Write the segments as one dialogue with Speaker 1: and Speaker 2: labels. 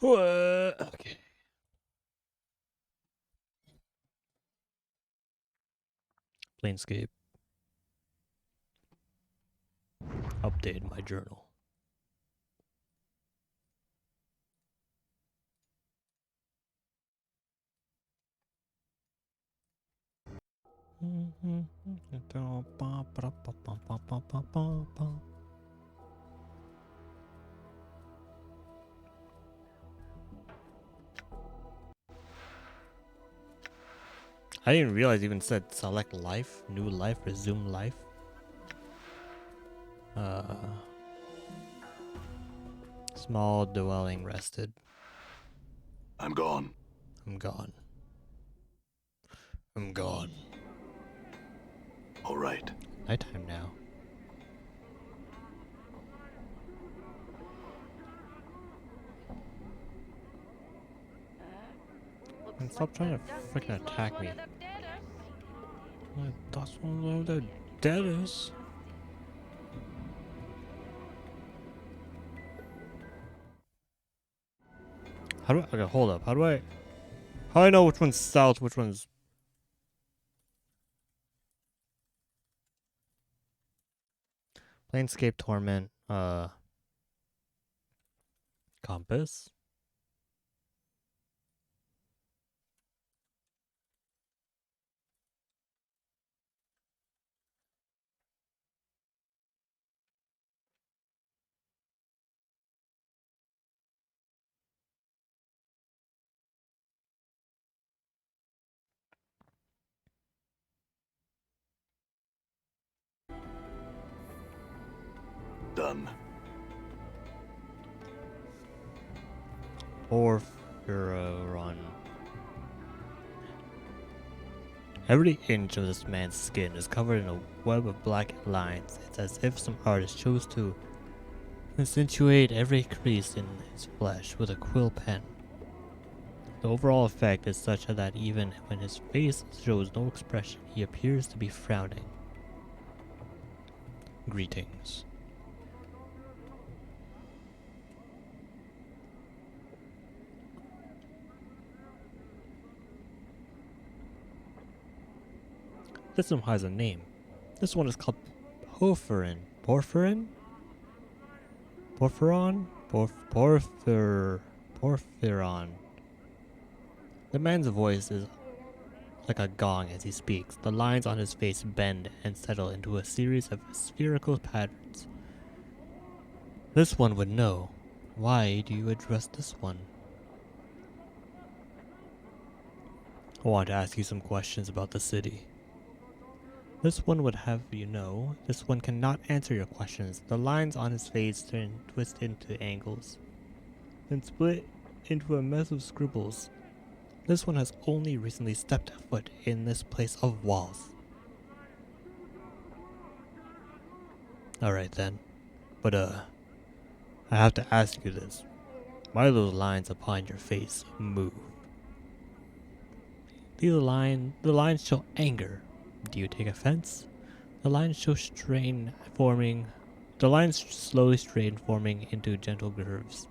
Speaker 1: Okay. Planescape. Update my journal. I didn't realize it even said select life, new life, resume life. Small dwelling rested.
Speaker 2: I'm gone.
Speaker 1: I'm gone. I'm gone.
Speaker 2: All right.
Speaker 1: Nighttime now. And stop trying to freaking attack me. That's one of the deadest. How do I, okay, hold up. How do I know which one's south, which one's Planescape Torment, Compass?
Speaker 2: Done.
Speaker 1: Porphyron. Every inch of this man's skin is covered in a web of black lines. It's as if some artist chose to accentuate every crease in his flesh with a quill pen. The overall effect is such that even when his face shows no expression, he appears to be frowning. Greetings. This one has a name. This one is called Porphyrin. Porphyrin? Porphyron? Porphyron. The man's voice is like a gong as he speaks. The lines on his face bend and settle into a series of spherical patterns. This one would know. Why do you address this one? I want to ask you some questions about the city. This one would have you know, this one cannot answer your questions. The lines on his face turn twist into angles, then split into a mess of scribbles. This one has only recently stepped foot in this place of walls. Alright then. But I have to ask you this. Why do those lines upon your face move? The lines show anger. Do you take offense? The lines show strain forming. The lines slowly strain, forming into gentle curves.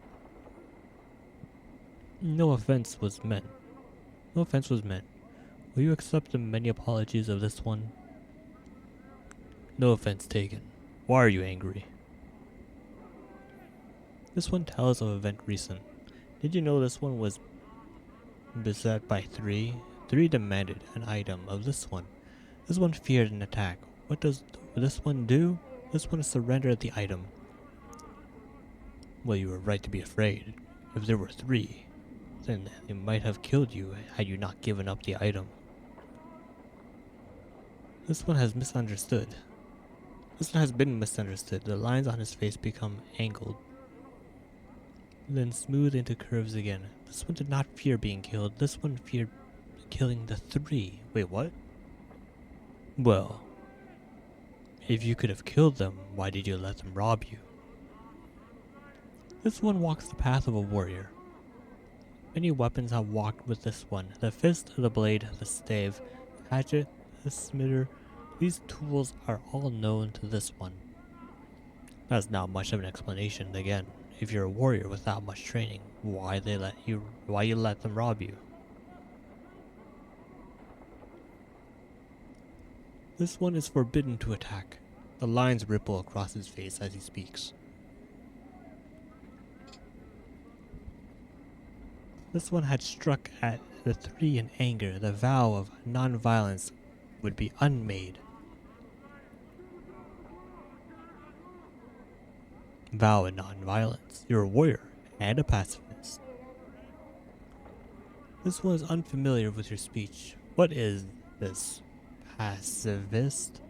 Speaker 1: No offense was meant. No offense was meant. Will you accept the many apologies of this one? No offense taken. Why are you angry? This one tells of an event recent. Did you know this one was beset by three? Three demanded an item of this one. This one feared an attack. What does this one do? This one surrendered the item. Well, you were right to be afraid. If there were three, then they might have killed you had you not given up the item. This one has misunderstood. This one has been misunderstood. The lines on his face become angled, then smooth into curves again. This one did not fear being killed. This one feared killing the three. Wait, what? Well, if you could have killed them, why did you let them rob you? This one walks the path of a warrior. Many weapons have walked with this one. The fist, the blade, the stave, the hatchet, the smitter. These tools are all known to this one. That's not much of an explanation. Again, if you're a warrior without much training, why you let them rob you? This one is forbidden to attack. The lines ripple across his face as he speaks. This one had struck at the three in anger. The vow of non-violence would be unmade. Vow of non-violence. You're a warrior and a pacifist. This one is unfamiliar with your speech. What is this? Pacifist?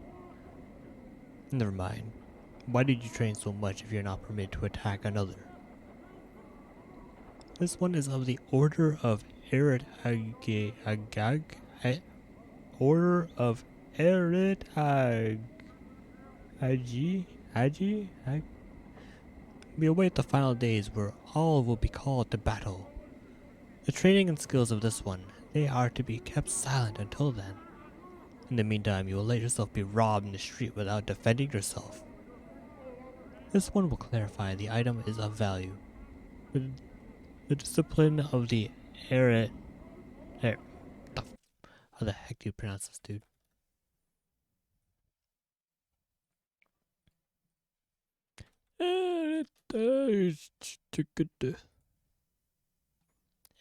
Speaker 1: Never mind. Why did you train so much if you're not permitted to attack another? This one is of the Order of Erit Agag. Order of Erit Agi. We await the final days where all will be called to battle. The training and skills of this one, they are to be kept silent until then. In the meantime, you will let yourself be robbed in the street without defending yourself. This one will clarify the item is of value. The discipline of the Erit. How the heck do you pronounce this, dude?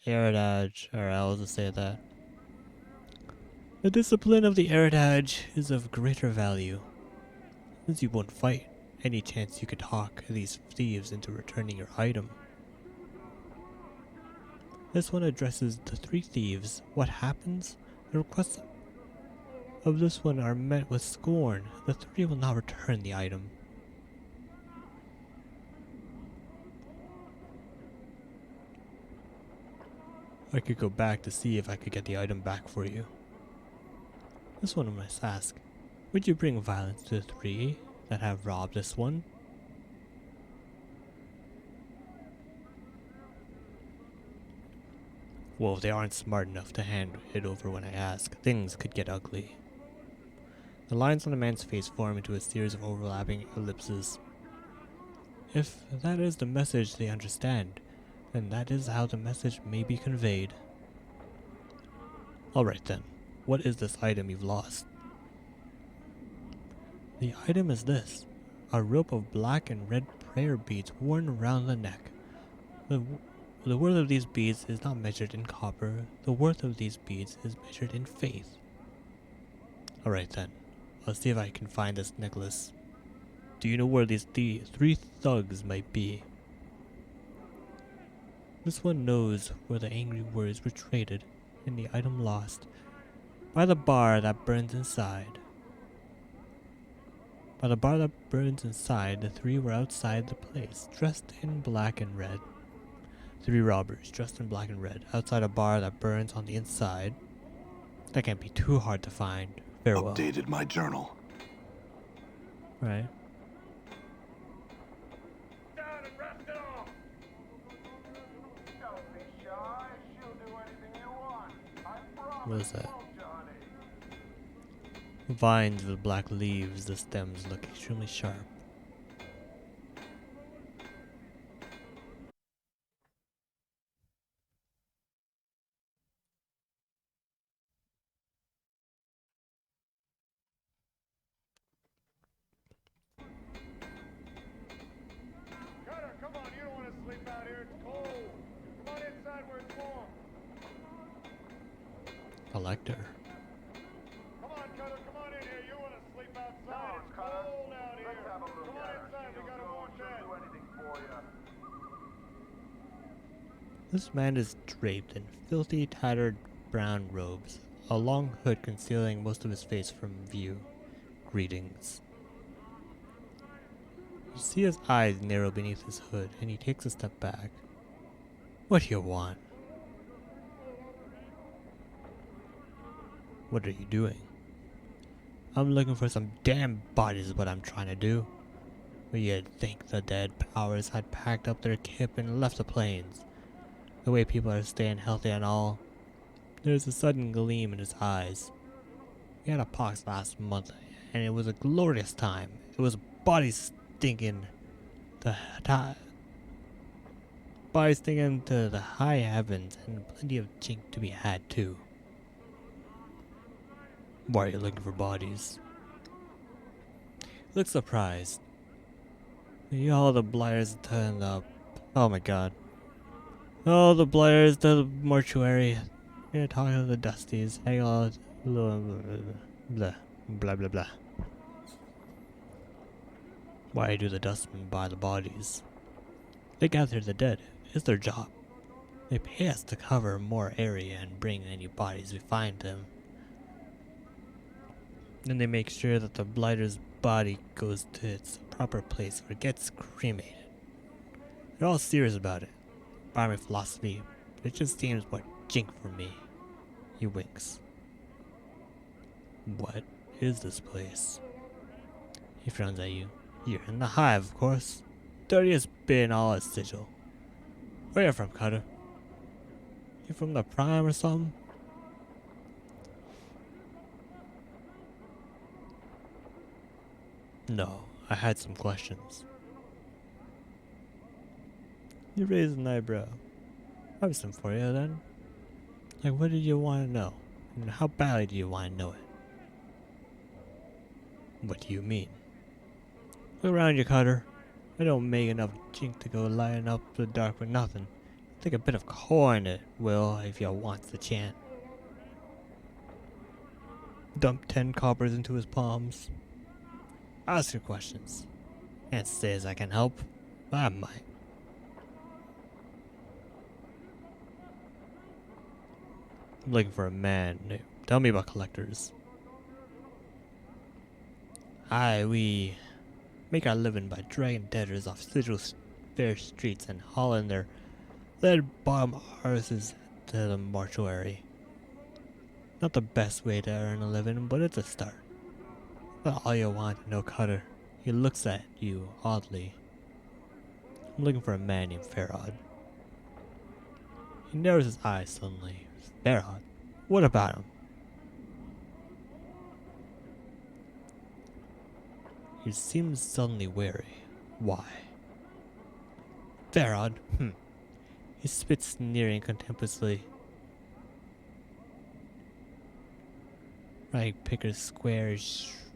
Speaker 1: Heritage, or I'll just say that. The discipline of the heritage is of greater value. Since you won't fight, any chance you could talk these thieves into returning your item. This one addresses the three thieves. What happens? The requests of this one are met with scorn. The three will not return the item. I could go back to see if I could get the item back for you. This one must ask, would you bring violence to the three that have robbed this one? Well, if they aren't smart enough to hand it over when I ask, things could get ugly. The lines on the man's face form into a series of overlapping ellipses. If that is the message they understand, then that is how the message may be conveyed. Alright then, what is this item you've lost? The item is this, a rope of black and red prayer beads worn around the neck. The worth of these beads is not measured in copper, the worth of these beads is measured in faith. Alright then, I'll see if I can find this necklace. Do you know where these three thugs might be? This one knows where the angry words were traded and the item lost. By the bar that burns inside. By the bar that burns inside, the three were outside the place, dressed in black and red. Three robbers, dressed in black and red, outside a bar that burns on the inside. That can't be too hard to find. Farewell.
Speaker 2: Updated my journal.
Speaker 1: Right.
Speaker 3: Down and wrap it off. Don't be shy. She'll do anything you want. I promise.
Speaker 1: What is that?
Speaker 3: Won't, Johnny?
Speaker 1: Vines with black leaves, the stems look extremely sharp.
Speaker 3: Cutter, come on. You don't want to sleep out here. It's cold. Come on inside where it's warm.
Speaker 1: Collector.
Speaker 3: Come on, Cutter. Come on in here. You want to sleep outside. It's cold out here. Come on inside. We got a warm bed. Do anything for you.
Speaker 1: This man is draped in filthy, tattered brown robes, a long hood concealing most of his face from view. Greetings. You see his eyes narrow beneath his hood, and he takes a step back. What do you want? What are you doing? I'm looking for some damn bodies is what I'm trying to do. But you'd think the dead powers had packed up their kip and left the plains. The way people are staying healthy and all. There's a sudden gleam in his eyes. He had a pox last month, and it was a glorious time. It was bodies stinking. bodies taken to the high heavens, and plenty of chink to be had too. Why are you looking for bodies? Look surprised. You all the blighters turned up. Oh my god. All the blighters to the mortuary. You're talking to the dusties. Hang on. Blah blah blah blah. Why do the dustmen buy the bodies? They gather the dead. It's their job. They pay us to cover more area and bring any bodies we find them. Then they make sure that the blighter's body goes to its proper place or gets cremated. They're all serious about it. By my philosophy, it just seems what jink for me. He winks. What is this place? He frowns at you. You're in the hive, of course. Dirtiest been all its sigil. Where you from, Cutter? You from the Prime or something? No, I had some questions. You raised an eyebrow. I have some for you then. Like, what did you want to know? And how badly do you want to know it? What do you mean? Look around you, Cutter. I don't make enough chink to go lighting up the dark with nothing. Take a bit of coin it will if you wants the chant. Dump 10 coppers into his palms. Ask your questions. Can't say as I can help, but I might. I'm looking for a man. Tell me about collectors. We make our living by dragging debtors off sigil fair streets and hauling their lead bottom horses to the mortuary. Not the best way to earn a living, but it's a start. Not all you want to know, Cutter. He looks at you oddly. I'm looking for a man named Farod. He narrows his eyes suddenly. Farod? What about him? He seems suddenly wary. Why? Farod? He spits sneering contemptuously. Rag Pickers Square,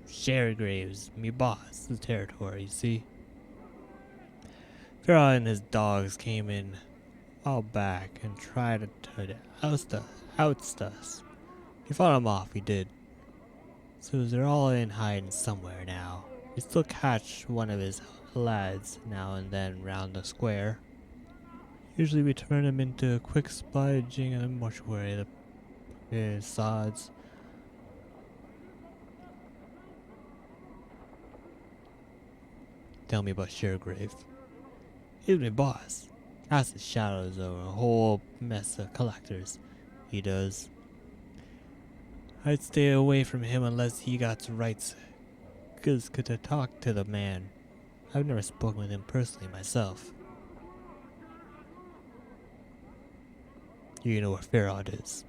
Speaker 1: Sharegraves, me boss, the territory, you see? Farod and his dogs came in all back and tried to oust us. He fought him off, he did. So they're all in hiding somewhere now. We still catch one of his lads now and then round the square. Usually we turn him into a quick splodging in the mortuary, the sods. Tell me about Sharegrave. He's my boss. Casts his shadows over a whole mess of collectors. He does. I'd stay away from him unless he got rights. Cause could I talk to the man? I've never spoken with him personally myself. You know where Farod is.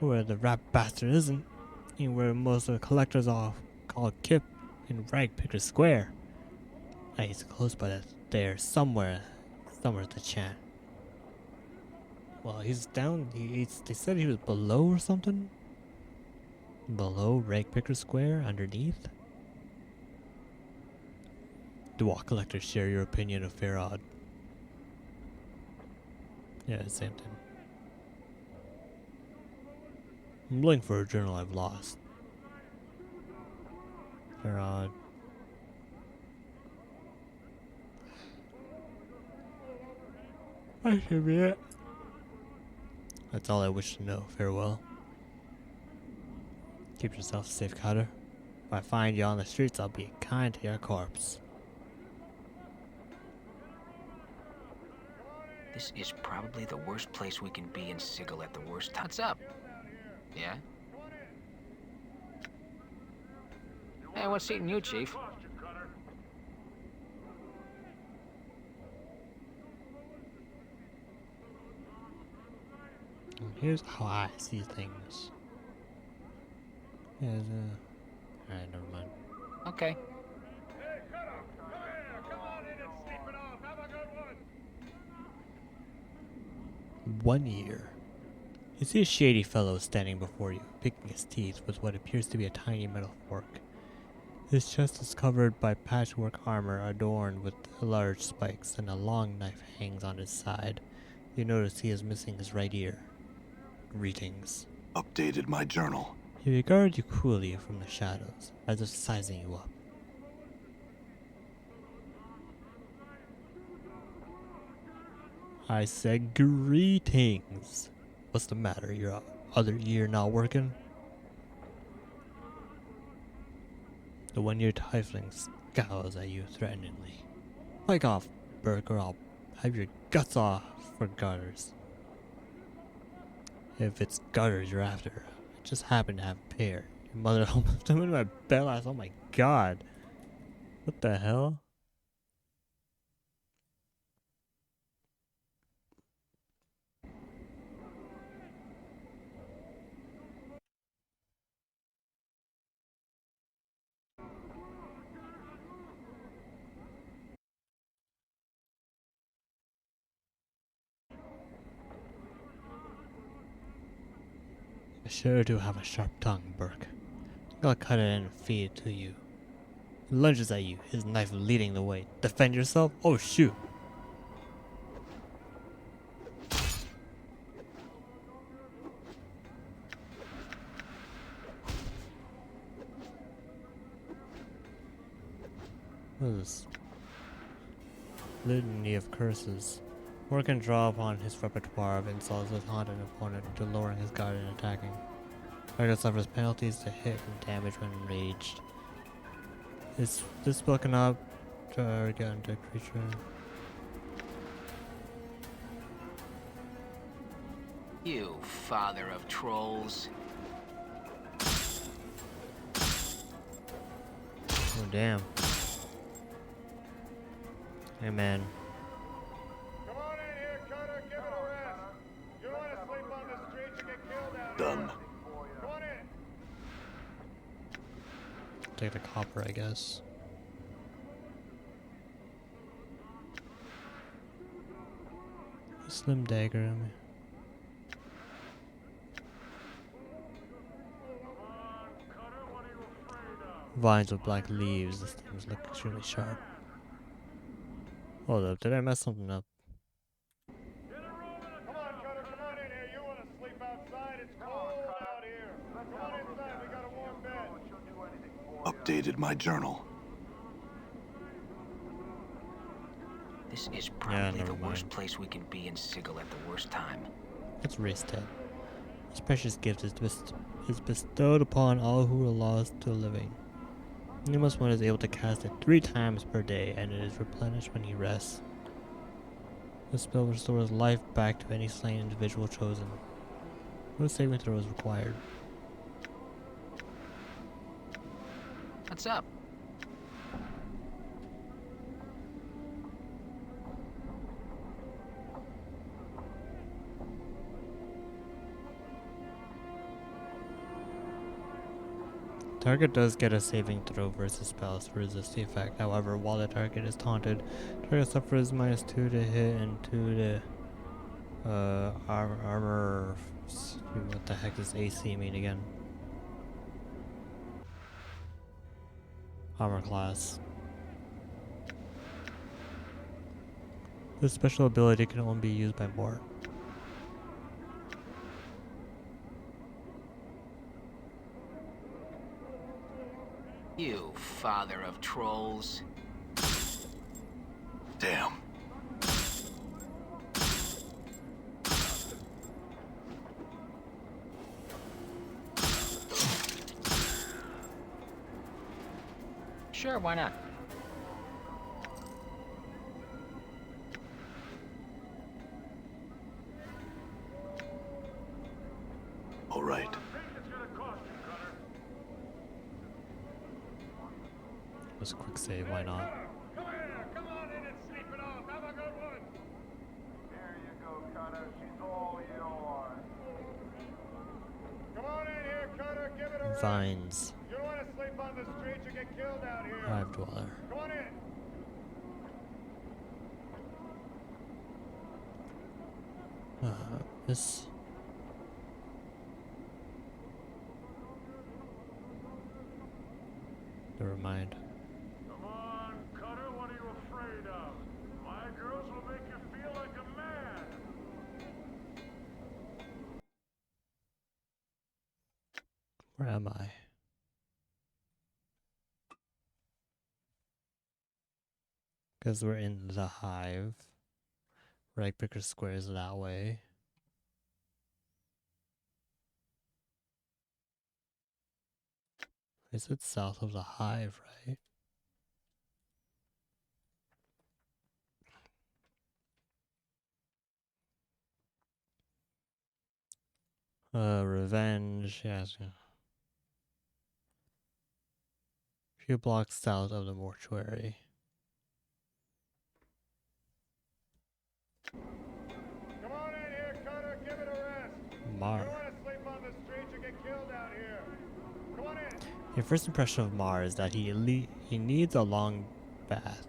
Speaker 1: Where the rat bastard isn't. And where most of the collectors are called Kip in Rag Picker Square. He's close by that there somewhere at the chant. Well, he's down. They said he was below or something. Below Rag Picker Square, underneath. Do all collectors share your opinion of Farod? Yeah, same thing. I'm looking for a journal I've lost. Farod. That should be it. That's all I wish to know. Farewell. Keep yourself safe, Cutter. If I find you on the streets, I'll be kind to your corpse.
Speaker 4: This is probably the worst place we can be in Sigil at the worst. What's up? Yeah? Hey, what's eating you, Chief?
Speaker 1: Here's how I see things. Alright, never mind.
Speaker 4: Okay.
Speaker 3: Hey, Cutter, come here. Come on in and sleep it off. Have a good one.
Speaker 1: 1 year. You see a shady fellow standing before you, picking his teeth with what appears to be a tiny metal fork. His chest is covered by patchwork armor adorned with large spikes, and a long knife hangs on his side. You notice he is missing his right ear. Greetings.
Speaker 2: Updated my journal.
Speaker 1: He regards you coolly from the shadows, as if sizing you up. I said greetings. What's the matter? Your other ear not working? The one-eared tiefling scowls at you threateningly. Fuck off, Burke, or I'll have your guts off for gutters. If it's gutters you're after, I just happen to have a pair. Your mother almost them in my belly. Oh my god. What the hell? I sure do have a sharp tongue, Burke. I'll cut it and feed it to you. He lunges at you, his knife leading the way. Defend yourself? Oh shoot. What is this? Litany of curses. Or can draw upon his repertoire of insults to taunt an opponent to lowering his guard and attacking. Target suffers penalties to hit and damage when enraged. Is this spell cannot target into a creature?
Speaker 4: You father of trolls.
Speaker 1: Oh damn. Hey man.
Speaker 3: Come on in here, Cutter. Give it a rest. You don't want to sleep on the streets and get killed out
Speaker 2: Done.
Speaker 3: here. Come on in.
Speaker 1: Take the copper, I guess. A slim dagger in me. Vines with black leaves. This things look extremely sharp. Hold up, did I mess something up?
Speaker 3: Come on, Cutter. Come on in here. You want to sleep outside? It's cold out here. Come on inside. We got a warm bed.
Speaker 2: Updated my journal.
Speaker 4: This is probably
Speaker 1: never
Speaker 4: the worst
Speaker 1: mind.
Speaker 4: place we can be in Sigil at the worst time.
Speaker 1: Let's race Ted. This precious gift is bestowed upon all who are lost to a living. Numerous one is able to cast it 3 times per day, and it is replenished when he rests. The spell restores life back to any slain individual chosen. No saving throw is required.
Speaker 4: What's up?
Speaker 1: Target does get a saving throw versus spells to resist the effect. However, while the target is taunted, target suffers -2 to hit and 2 to armor. What the heck does AC mean again? Armor class. This special ability can only be used by Mort.
Speaker 4: You father of trolls.
Speaker 2: Damn.
Speaker 4: Sure, why not?
Speaker 2: All right.
Speaker 3: It's gonna cost you, Cutter.
Speaker 1: Just a quick save, why not?
Speaker 3: Come here. Come on in and sleep it off. Have a good one. Here you go, Cutter. She's all yours. Come on in here, Cutter. Give it a rest.
Speaker 1: Vines.
Speaker 3: You don't want to sleep on the streets or get killed out here.
Speaker 1: Hive Dweller.
Speaker 3: Come on in.
Speaker 1: This. Never mind.
Speaker 3: Come on, Cutter, what are you afraid of? My girls will make you feel like a man.
Speaker 1: Where am I? Because we're in the hive. Right, Picker Square is that way. Is it south of the hive, right? Revenge, yes. Yeah. Few blocks south of the mortuary.
Speaker 3: Come on in here, Cutter, give it a rest.
Speaker 1: Mar.
Speaker 3: You don't want to sleep on the streets or get killed out here. Come on in.
Speaker 1: Your first impression of Mar is that he needs a long bath,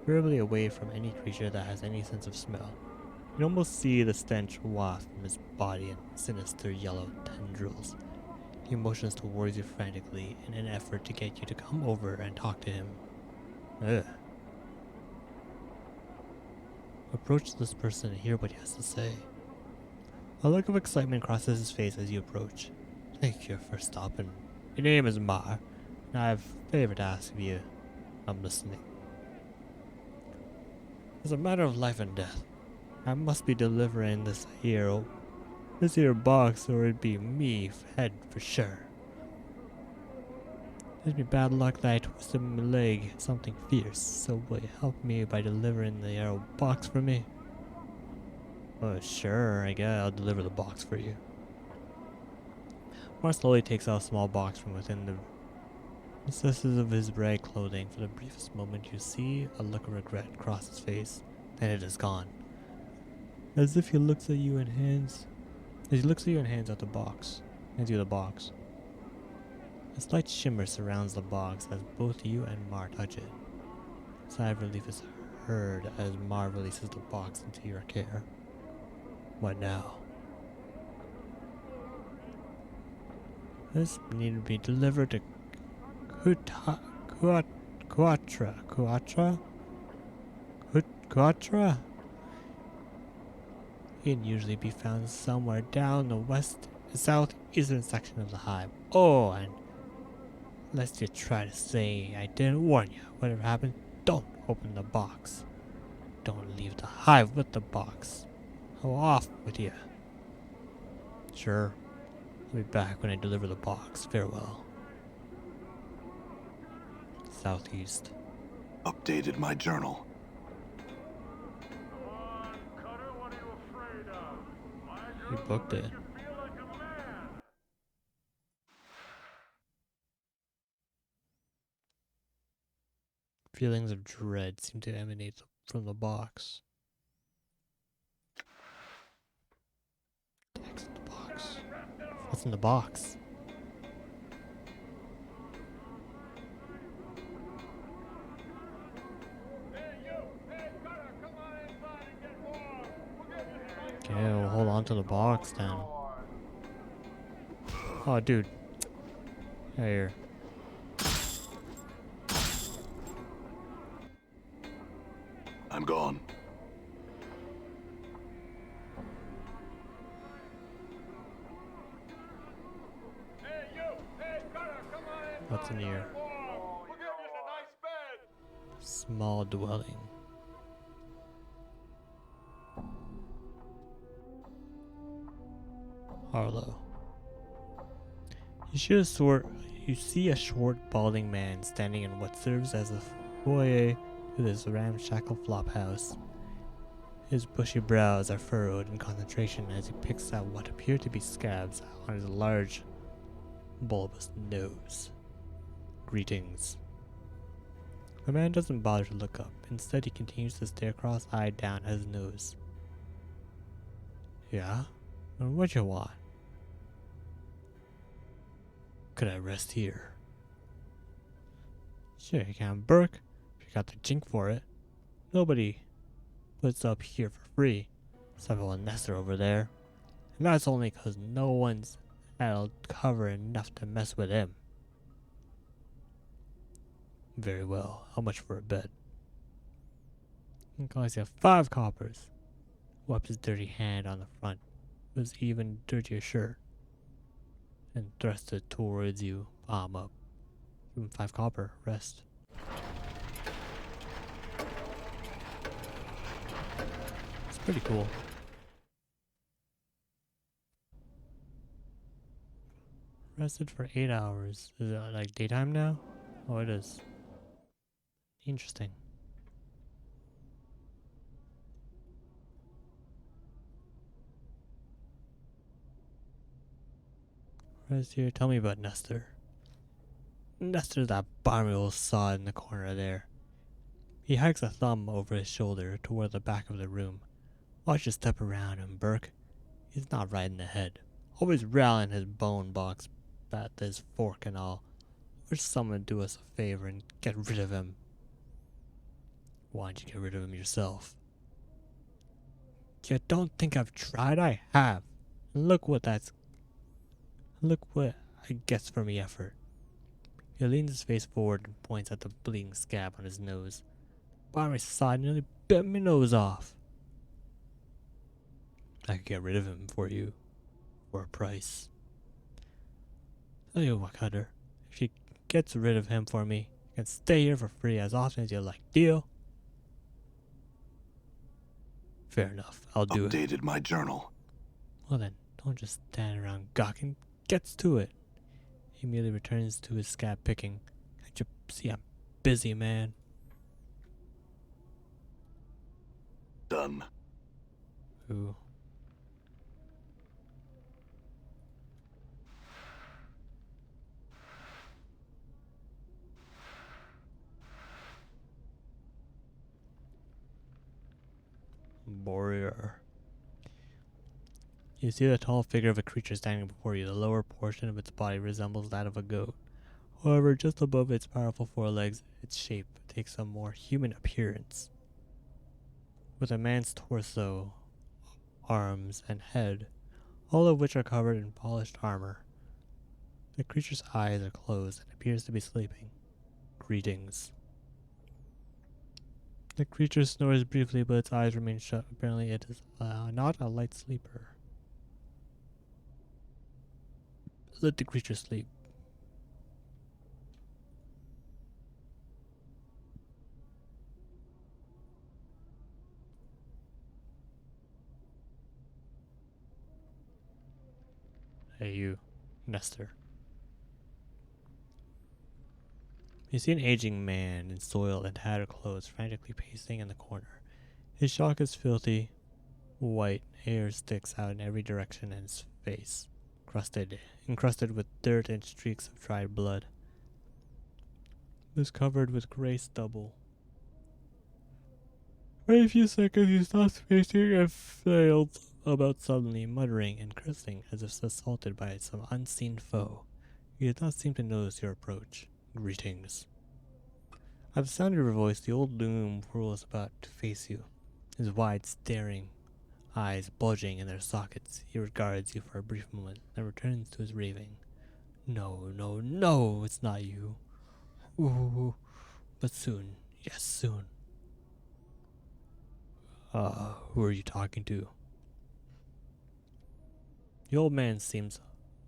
Speaker 1: preferably away from any creature that has any sense of smell. You can almost see the stench waft from his body and sinister yellow tendrils. He motions towards you frantically in an effort to get you to come over and talk to him. Ugh. Approach this person and hear what he has to say. A look of excitement crosses his face as you approach. Thank you for stopping. Your name is Mar, and I have a favor to ask of you. I'm listening. It's a matter of life and death. I must be delivering this here box, or it'd be me head for sure. It'd be bad luck that I twisted my leg something fierce, so will you help me by delivering the arrow box for me? Oh, sure, I guess I'll deliver the box for you. Mar slowly takes out a small box from within the recesses of his rag clothing. For the briefest moment, you see a look of regret cross his face, then it is gone. As if he looks at you and hands out the box. Hands you the box. A slight shimmer surrounds the box as both you and Mar touch it. A sigh of relief is heard as Mar releases the box into your care. What now? This need to be delivered to Quatra? It can usually be found somewhere down the southeastern section of the hive. Oh, and lest you try to say I didn't warn you. Whatever happens, don't open the box. Don't leave the hive with the box. How off with you? Sure. I'll be back when I deliver the box. Farewell. Southeast.
Speaker 2: Updated my journal.
Speaker 3: Come on, Cutter, what are you afraid of? My
Speaker 1: You
Speaker 3: girls
Speaker 1: booked
Speaker 3: will
Speaker 1: it.
Speaker 3: make you feel like a man.
Speaker 1: Feelings of dread seem to emanate from the box. Text in the box. What's in the box?
Speaker 3: Hey, you! Hey, Cutter, come on inside and get warm. We'll give you some ice.
Speaker 1: Okay, we'll hold on to the box then. Oh, dude. Here.
Speaker 2: I'm gone.
Speaker 3: Hey, you! Hey, Cutter, come on inside.
Speaker 1: What's in here?
Speaker 3: Warm. We'll give you a nice bed.
Speaker 1: Small dwelling. Harlow. You see a short, balding man standing in what serves as a foyer to this ramshackle flop house. His bushy brows are furrowed in concentration as he picks out what appear to be scabs on his large, bulbous nose. Greetings. The man doesn't bother to look up. Instead, he continues to stare cross-eyed down at his nose. Yeah? What you want? Could I rest here? Sure you can, Burke. If you got the jink for it. Nobody puts up here for free. Several Nestor over there. And that's only because no one's had cover enough to mess with him. Very well. How much for a bet? I see 5 coppers. Wipes his dirty hand on the front of his even dirtier shirt and thrusts it towards you, palm up. Give him 5 copper. Rest. It's pretty cool. Rested for 8 hours. Is it like daytime now? Oh, it is. Interesting. Rest here. Tell me about Nestor. Nestor's that barmy old sod in the corner there. He hikes a thumb over his shoulder toward the back of the room. Watch you step around him, Burke. He's not right in the head. Always rattling his bone box at his fork and all. Wish someone do us a favor and get rid of him. Why don't you get rid of him yourself? You don't think I've tried? I have. And look what I gets for me effort. He leans his face forward and points at the bleeding scab on his nose. By my side nearly bit my nose off. I could get rid of him for you. For a price. Tell you what, Cutter. If she gets rid of him for me, you can stay here for free as often as you like. Deal? Fair enough. I'll do it.
Speaker 2: Updated my journal.
Speaker 1: Well then, don't just stand around gawking. Gets to it. He immediately returns to his scab picking. Can't you see I'm busy, man?
Speaker 2: Done.
Speaker 1: Ooh. Warrior. You see the tall figure of a creature standing before you. The lower portion of its body resembles that of a goat. However, just above its powerful forelegs, its shape takes a more human appearance. With a man's torso, arms, and head, all of which are covered in polished armor. The creature's eyes are closed and appears to be sleeping. Greetings. The creature snores briefly, but its eyes remain shut. Apparently it is not a light sleeper. Let the creature sleep. Hey you, Nestor. You see an aging man in soiled and tattered clothes frantically pacing in the corner. His shock is filthy, white hair sticks out in every direction in his face, encrusted with dirt and streaks of dried blood. It is covered with gray stubble. For a few seconds he stops pacing and flails about suddenly, muttering and cursing as if assaulted by some unseen foe. He does not seem to notice your approach. Greetings. At the sound of your voice, the old loom whirls about to face you, his wide, staring eyes bulging in their sockets. He regards you for a brief moment, then returns to his raving. No, no, no, it's not you. Ooh, but soon, yes, soon. Who are you talking to? The old man seems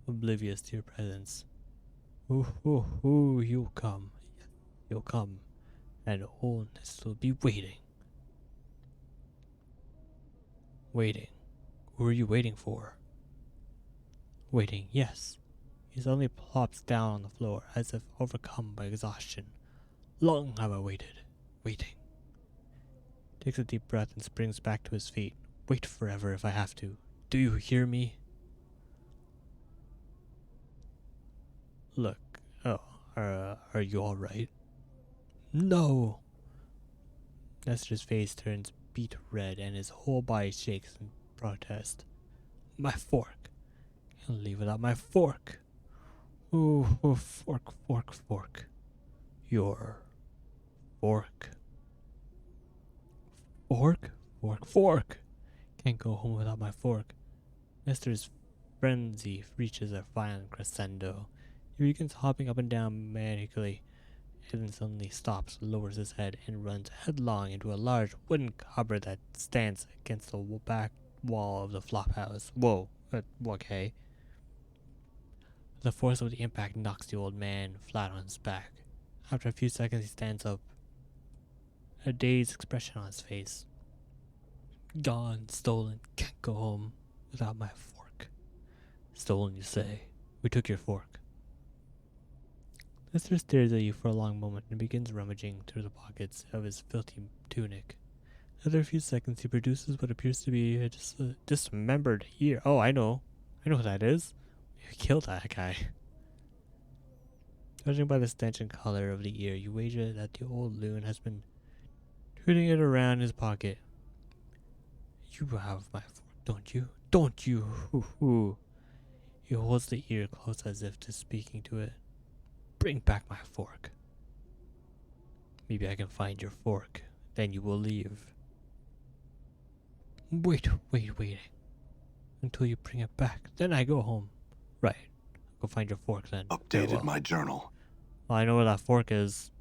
Speaker 1: oblivious to your presence. Ooh, you'll come. You'll come, and oldness will be waiting. Waiting? Who are you waiting for? Waiting, yes. He suddenly plops down on the floor, as if overcome by exhaustion. Long have I waited. Waiting. Takes a deep breath and springs back to his feet. Wait forever if I have to. Do you hear me? Look. Oh, are you alright? No! Nestor's face turns beet red and his whole body shakes in protest. My fork! Can't leave without my fork! Ooh, fork. Your fork. Fork? Can't go home without my fork. Nestor's frenzy reaches a violent crescendo. He begins hopping up and down manically, and then suddenly stops, lowers his head, and runs headlong into a large wooden cupboard that stands against the back wall of the flophouse. Whoa, okay. The force of the impact knocks the old man flat on his back. After a few seconds, he stands up, a dazed expression on his face. Gone, stolen, can't go home without my fork. Stolen, you say? We took your fork. Lester stares at you for a long moment and begins rummaging through the pockets of his filthy tunic. After a few seconds, he produces what appears to be a dismembered ear. Oh, I know. I know who that is. You killed that guy. Judging by the stench and color of the ear, you wager that the old loon has been tooting it around his pocket. You have my fork, don't you? Don't you? Hoo hoo. He holds the ear close as if to speaking to it. Bring back my fork. Maybe I can find your fork. Then you will leave. Wait. Until you bring it back. Then I go home. Right. Go find your fork then.
Speaker 2: Updated my journal.
Speaker 1: Well, I know where that fork is.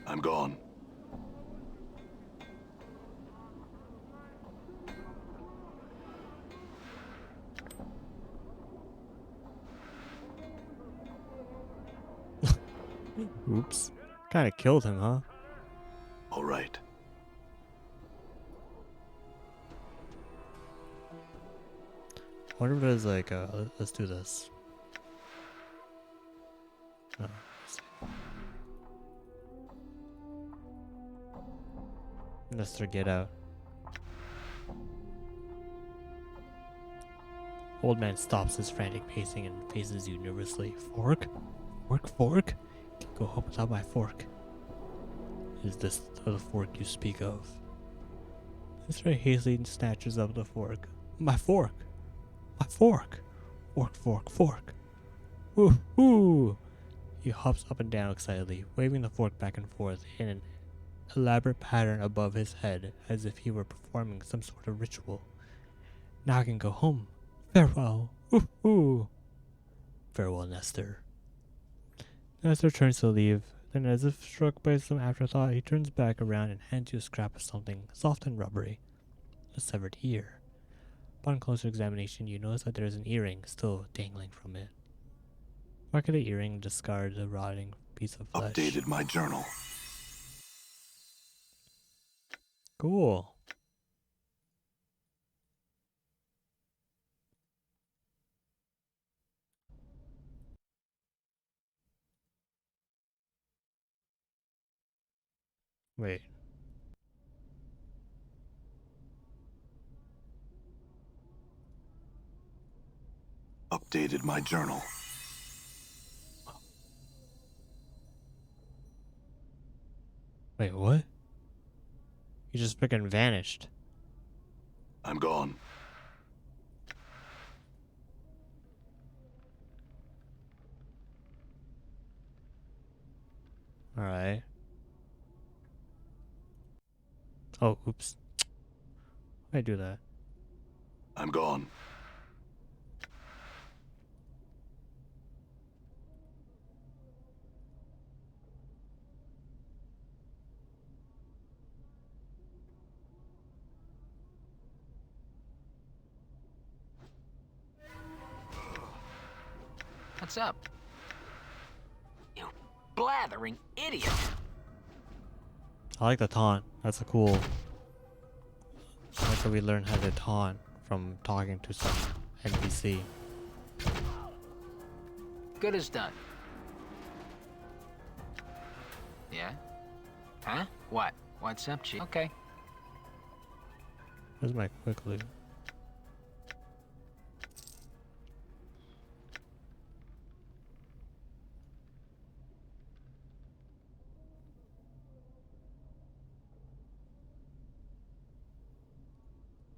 Speaker 2: I'm gone.
Speaker 1: Oops. Kinda killed him, huh?
Speaker 2: All right.
Speaker 1: I wonder if there's like let's do this. No. Let's get out. Old man stops his frantic pacing and faces you nervously. Fork? Fork? Can't go home without my fork. Is this the fork you speak of? Mr. hastily snatches up the fork. My fork! My fork! Fork! Woo! He hops up and down excitedly, waving the fork back and forth in an elaborate pattern above his head, as if he were performing some sort of ritual. Now I can go home. Farewell! Woo! Farewell, Nestor. Nestor turns to leave, then as if struck by some afterthought, he turns back around and hands you a scrap of something soft and rubbery. A severed ear. Upon closer examination, you notice that there is an earring still dangling from it. Mark the earring and discard the rotting piece of flesh.
Speaker 2: Updated my journal.
Speaker 1: Cool. Wait.
Speaker 2: Updated my journal.
Speaker 1: Wait, what? You just freaking vanished.
Speaker 2: I'm gone.
Speaker 1: Alright. Oh, oops. Why'd I do that?
Speaker 2: I'm gone.
Speaker 4: What's up? You blathering idiot!
Speaker 1: I like the taunt. That's a cool. That's how we learn how to taunt from talking to some NPC.
Speaker 4: Good as done. Yeah? Huh? What? What's up, Chief? Okay.
Speaker 1: Where's my quick loot?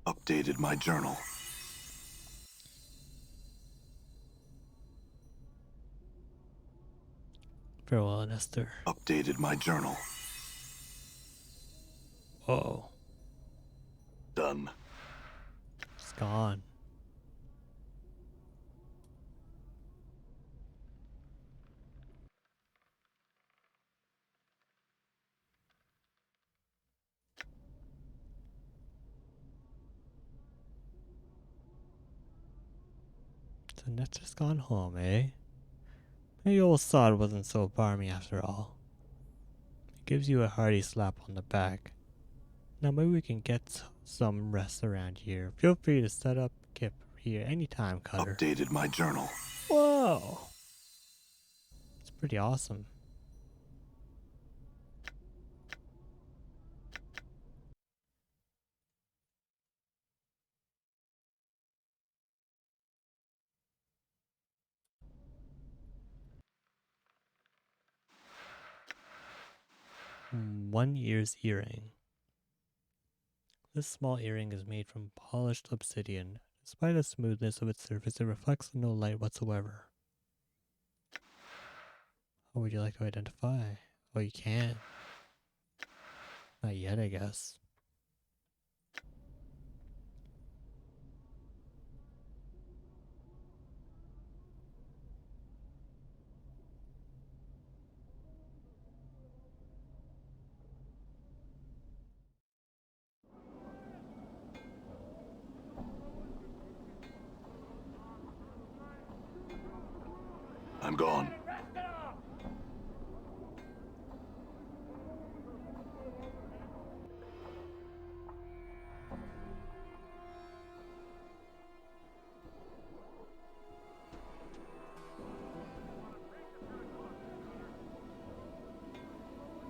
Speaker 2: Updated my journal.
Speaker 1: Farewell, Nestor.
Speaker 2: Updated my journal.
Speaker 1: Oh,
Speaker 2: Done.
Speaker 1: it's gone. So Net's gone home, eh? Maybe old Sod wasn't so barmy after all. He gives you a hearty slap on the back. Now maybe we can get some rest around here. Feel free to set up camp here anytime, Cutter.
Speaker 2: Updated my journal.
Speaker 1: Whoa! It's pretty awesome. One ear's earring. This small earring is made from polished obsidian. Despite the smoothness of its surface, it reflects no light whatsoever. How would you like to identify? Oh, you can't. Not yet, I guess.
Speaker 2: I'm gone.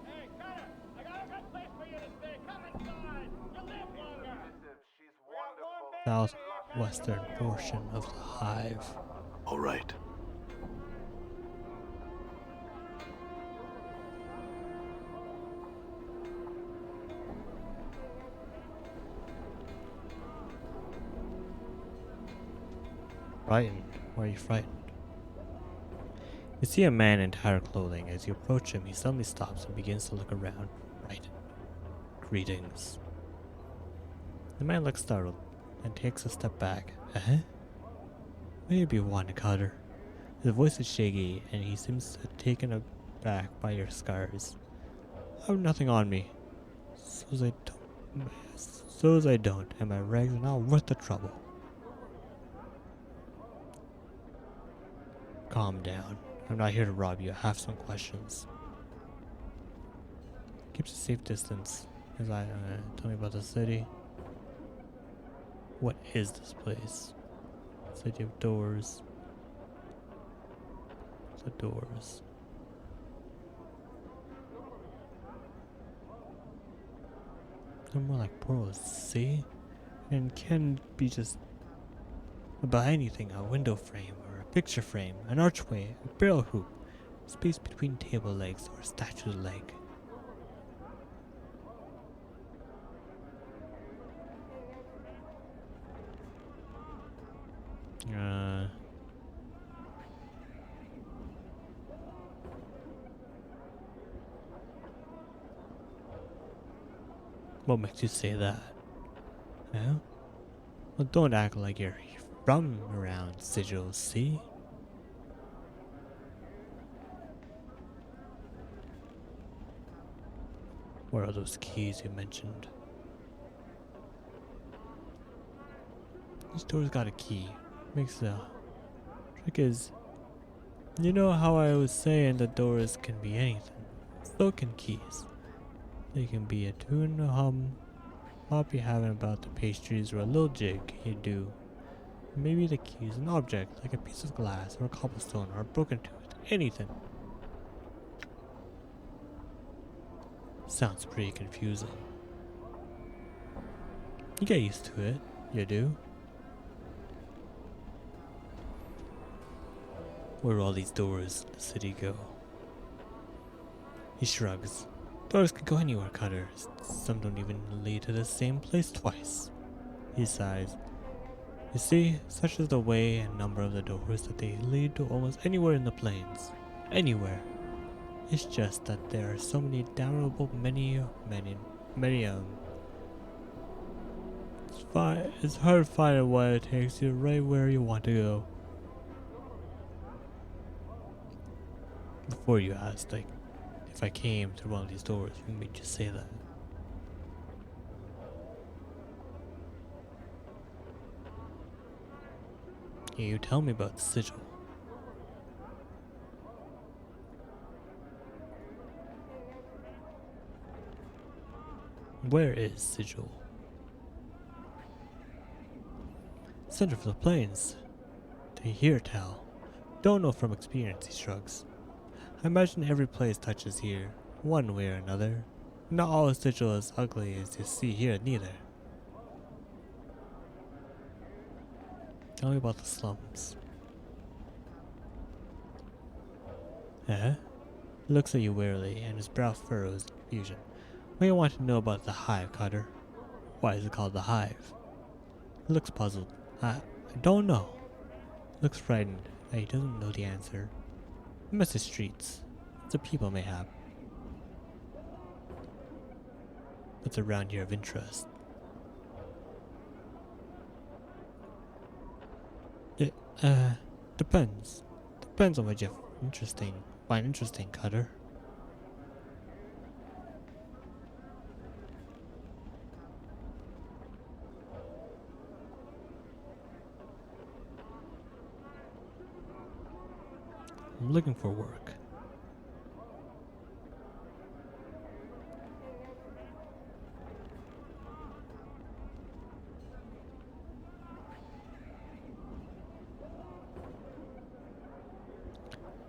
Speaker 3: Hey, Cutter! I got a good place for you to stay. Come inside. You live longer. We got one bed.
Speaker 1: Southwestern portion of the hive.
Speaker 2: All right.
Speaker 1: Frightened? Why are you frightened? You see a man in tattered clothing. As you approach him, he suddenly stops and begins to look around, frightened. Greetings. The man looks startled and takes a step back. Where you be wanting, Cutter? His voice is shaky and he seems taken aback by your scars. I have nothing on me. So's I don't, and my rags are not worth the trouble. Calm down. I'm not here to rob you. I have some questions. Keeps a safe distance. As I tell me about the city. What is this place? City of doors. The doors. They're more like portals, see? And can be just about anything, a window frame or a picture frame, an archway, a barrel hoop, space between table legs or a statue's leg. What makes you say that? Yeah? Well, don't act like you're from around Sigils, see? Where are those keys you mentioned? This door's got a key. Makes the trick is, you know how I was saying the doors can be anything. So can keys. They can be a tune, a hum, pop you having about the pastries, or a little jig you do. Maybe the key is an object, like a piece of glass, or a cobblestone, or a broken tooth, anything. Sounds pretty confusing. You get used to it, you do. Where do all these doors in the city go? He shrugs. Doors can go anywhere, Cutter. Some don't even lead to the same place twice. He sighs. You see, such is the way and number of the doors that they lead to almost anywhere in the plains. Anywhere. It's just that there are so many damnable many It's hard to find one that takes you right where you want to go. Before you asked, like, if I came through one of these doors, you made you say that. Yeah, you tell me about the sigil. Where is sigil? Center of the plains. To hear tell. Don't know from experience, he shrugs. I imagine every place touches here, one way or another. Not all sigil as ugly as you see here, neither. Tell me about the slums. Eh? He looks at you warily, and his brow furrows in confusion. What do you want to know about the hive, Cutter? Why is it called the hive? He looks puzzled. I don't know. Looks frightened that he doesn't know the answer. Mess the streets. The people may have. What's around here of interest? It, depends. Depends on what you find interesting, Cutter. I'm looking for work.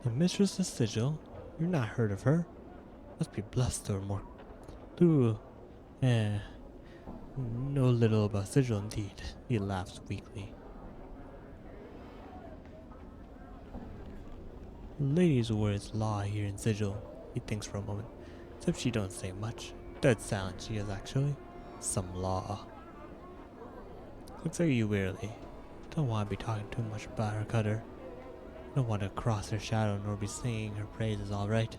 Speaker 1: The mistress of Sigil? You've not heard of her? Must be blessed or more. Ooh, know little about Sigil indeed. He laughs weakly. Ladies' words law here in Sigil. He thinks for a moment. Except she don't say much. Dead silent she is actually. Some law. Looks at you wearily. Don't want to be talking too much about her, Cutter. Don't want to cross her shadow nor be singing her praises, alright?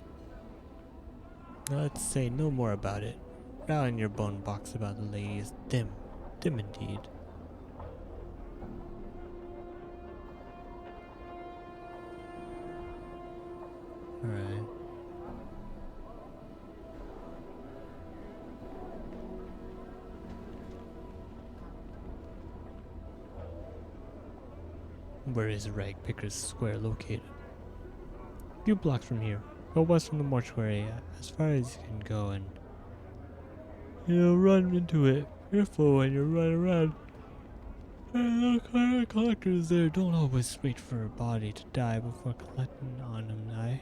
Speaker 1: Now let's say no more about it. Rattle in your bone box about the lady is dim. Dim indeed. Alright. Where is Rag Picker's Square located? A few blocks from here. Go west from the mortuary as far as you can go and you'll run into it. Careful when you run around. And the collectors there don't always wait for a body to die before collecting on them,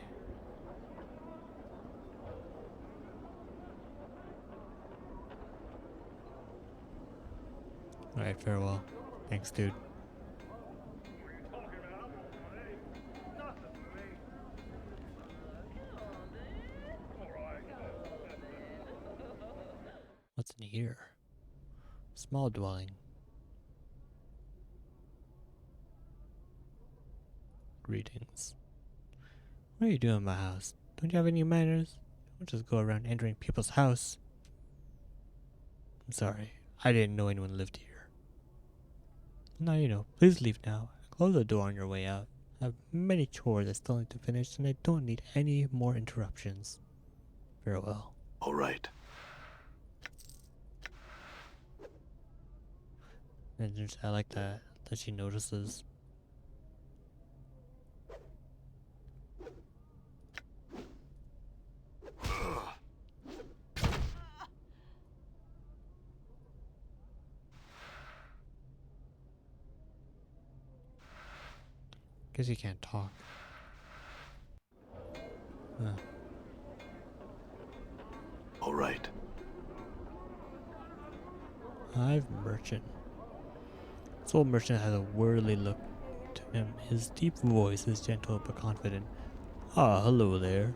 Speaker 1: Alright, farewell. Thanks, dude. What's in here? Small dwelling. Greetings. What are you doing in my house? Don't you have any manners? Don't just go around entering people's house. I'm sorry. I didn't know anyone lived here. Now you know. Please leave now. Close the door on your way out. I have many chores I still need to finish, and I don't need any more interruptions. Farewell.
Speaker 2: All right.
Speaker 1: And I like that she notices. Guess you can't talk.
Speaker 2: All right.
Speaker 1: Hive merchant. This old merchant has a worldly look to him. His deep voice is gentle but confident. Ah, hello there.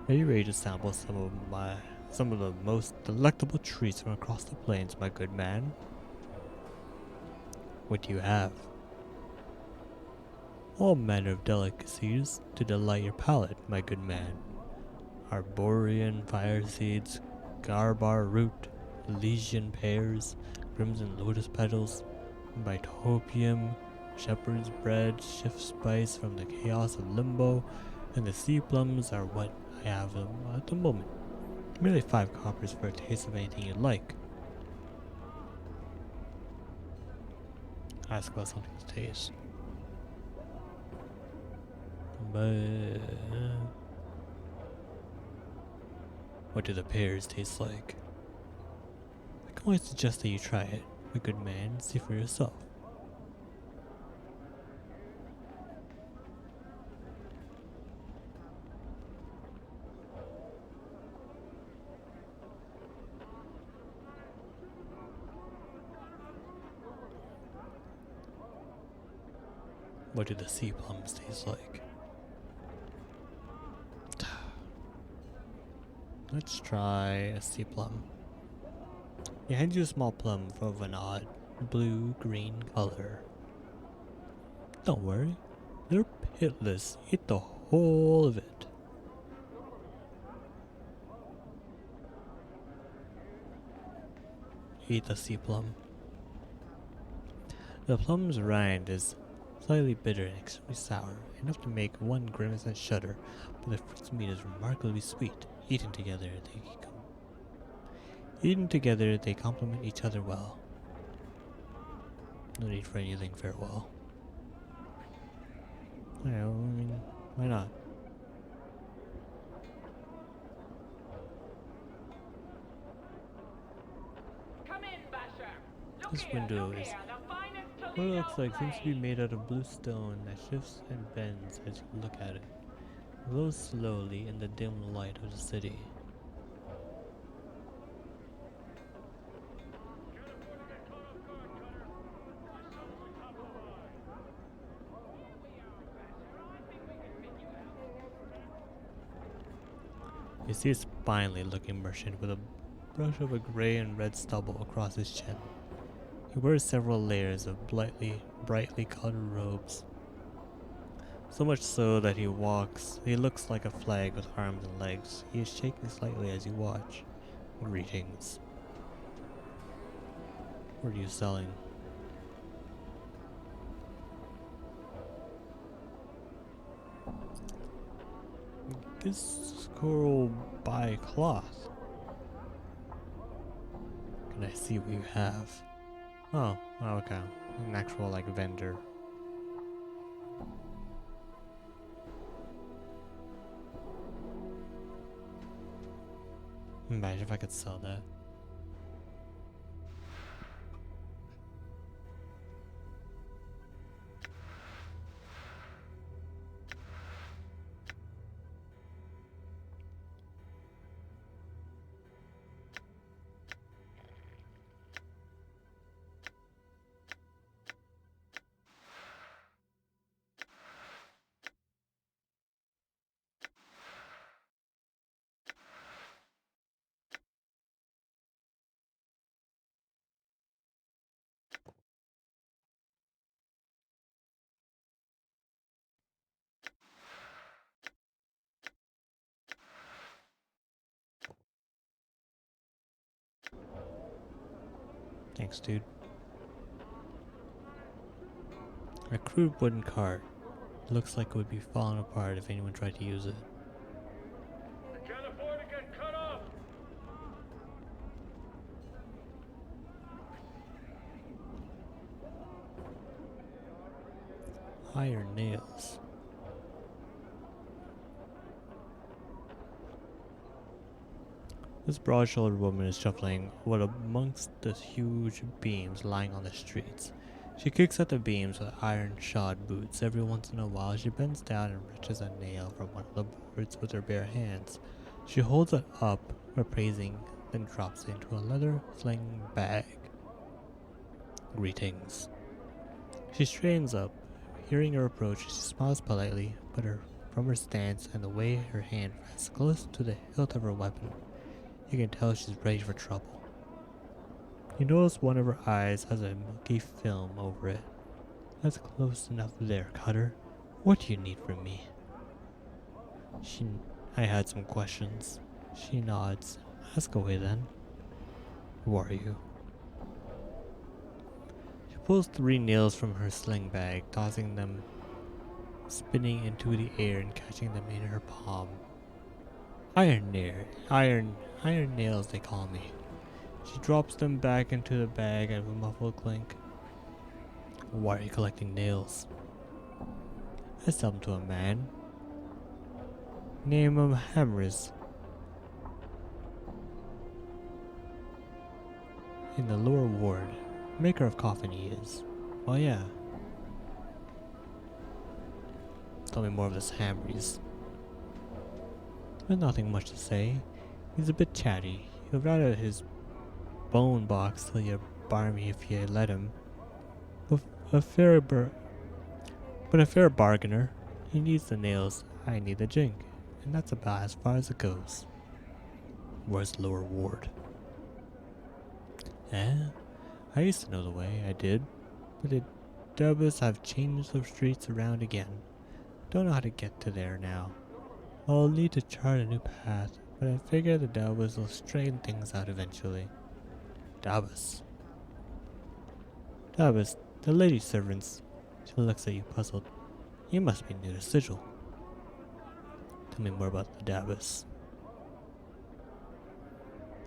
Speaker 1: Are you ready to sample some of the most delectable treats from across the plains, my good man? What do you have? All manner of delicacies to delight your palate, my good man. Arborean fire seeds, garbar root, Elysian pears, crimson lotus petals, bitopium, shepherd's bread, shift spice from the chaos of limbo, and the sea plums are what I have at the moment. Merely 5 coppers for a taste of anything you'd like. Ask about something to taste. But what do the pears taste like? I can only suggest that you try it, my good man, and see for yourself. What do the sea plums taste like? Let's try a sea plum. He hands you a small plum of an odd blue-green color. Don't worry, they're pitless. Eat the whole of it. Eat the sea plum. The plum's rind is slightly bitter and extremely sour, enough to make one grimace and shudder, but the fruit's meat is remarkably sweet. Eaten together, they complement each other well. No need for anything farewell. I mean, why not?
Speaker 5: Come in, Basher.
Speaker 1: This window is what it looks like. Seems to be made out of blue stone that shifts and bends as you look at it. It glows slowly in the dim light of the city. You see a spinely looking merchant with a brush of a gray and red stubble across his chin. He wears several layers of brightly colored robes. So much so that he looks like a flag with arms and legs. He is shaking slightly as you watch. Greetings. What are you selling? This girl buy cloth. Can I see what you have? Oh, okay. An actual like vendor. Imagine if I could sell that. Thanks, dude. A crude wooden cart. Looks like it would be falling apart if anyone tried to use it.
Speaker 3: I can't afford to get cut off.
Speaker 1: Iron nails. This broad-shouldered woman is shuffling what amongst the huge beams lying on the streets. She kicks at the beams with iron-shod boots. Every once in a while, she bends down and wrenches a nail from one of the boards with her bare hands. She holds it up, appraising, then drops it into a leather-sling bag. Greetings. She straightens up. Hearing her approach, she smiles politely, but from her stance and the way her hand rests close to the hilt of her weapon, you can tell she's ready for trouble. You notice one of her eyes has a milky film over it. That's close enough there, Cutter. What do you need from me? I had some questions. She nods. Ask away then. Who are you? pulls 3 nails from her sling bag, tossing them, spinning into the air and catching them in her palm. Iron nails they call me. She drops them back into the bag with a muffled clink. Why are you collecting nails? I sell them to a man. Name him Hammers. In the lower ward. Maker of coffin he is. Oh yeah. Tell me more of this Hamries. There's nothing much to say. He's a bit chatty. He'll ride out his bone box till you bar me if you let him. But a fair bargainer. He needs the nails. I need the jink. And that's about as far as it goes. Where's the lower ward? I used to know the way, I did. But the Dubbers have changed the streets around again. Don't know how to get to there now. I'll need to chart a new path, but I figure the Dubbers will straighten things out eventually. Dubbers, the lady servants. She looks at you puzzled. You must be new to Sigil. Tell me more about the Dabbas.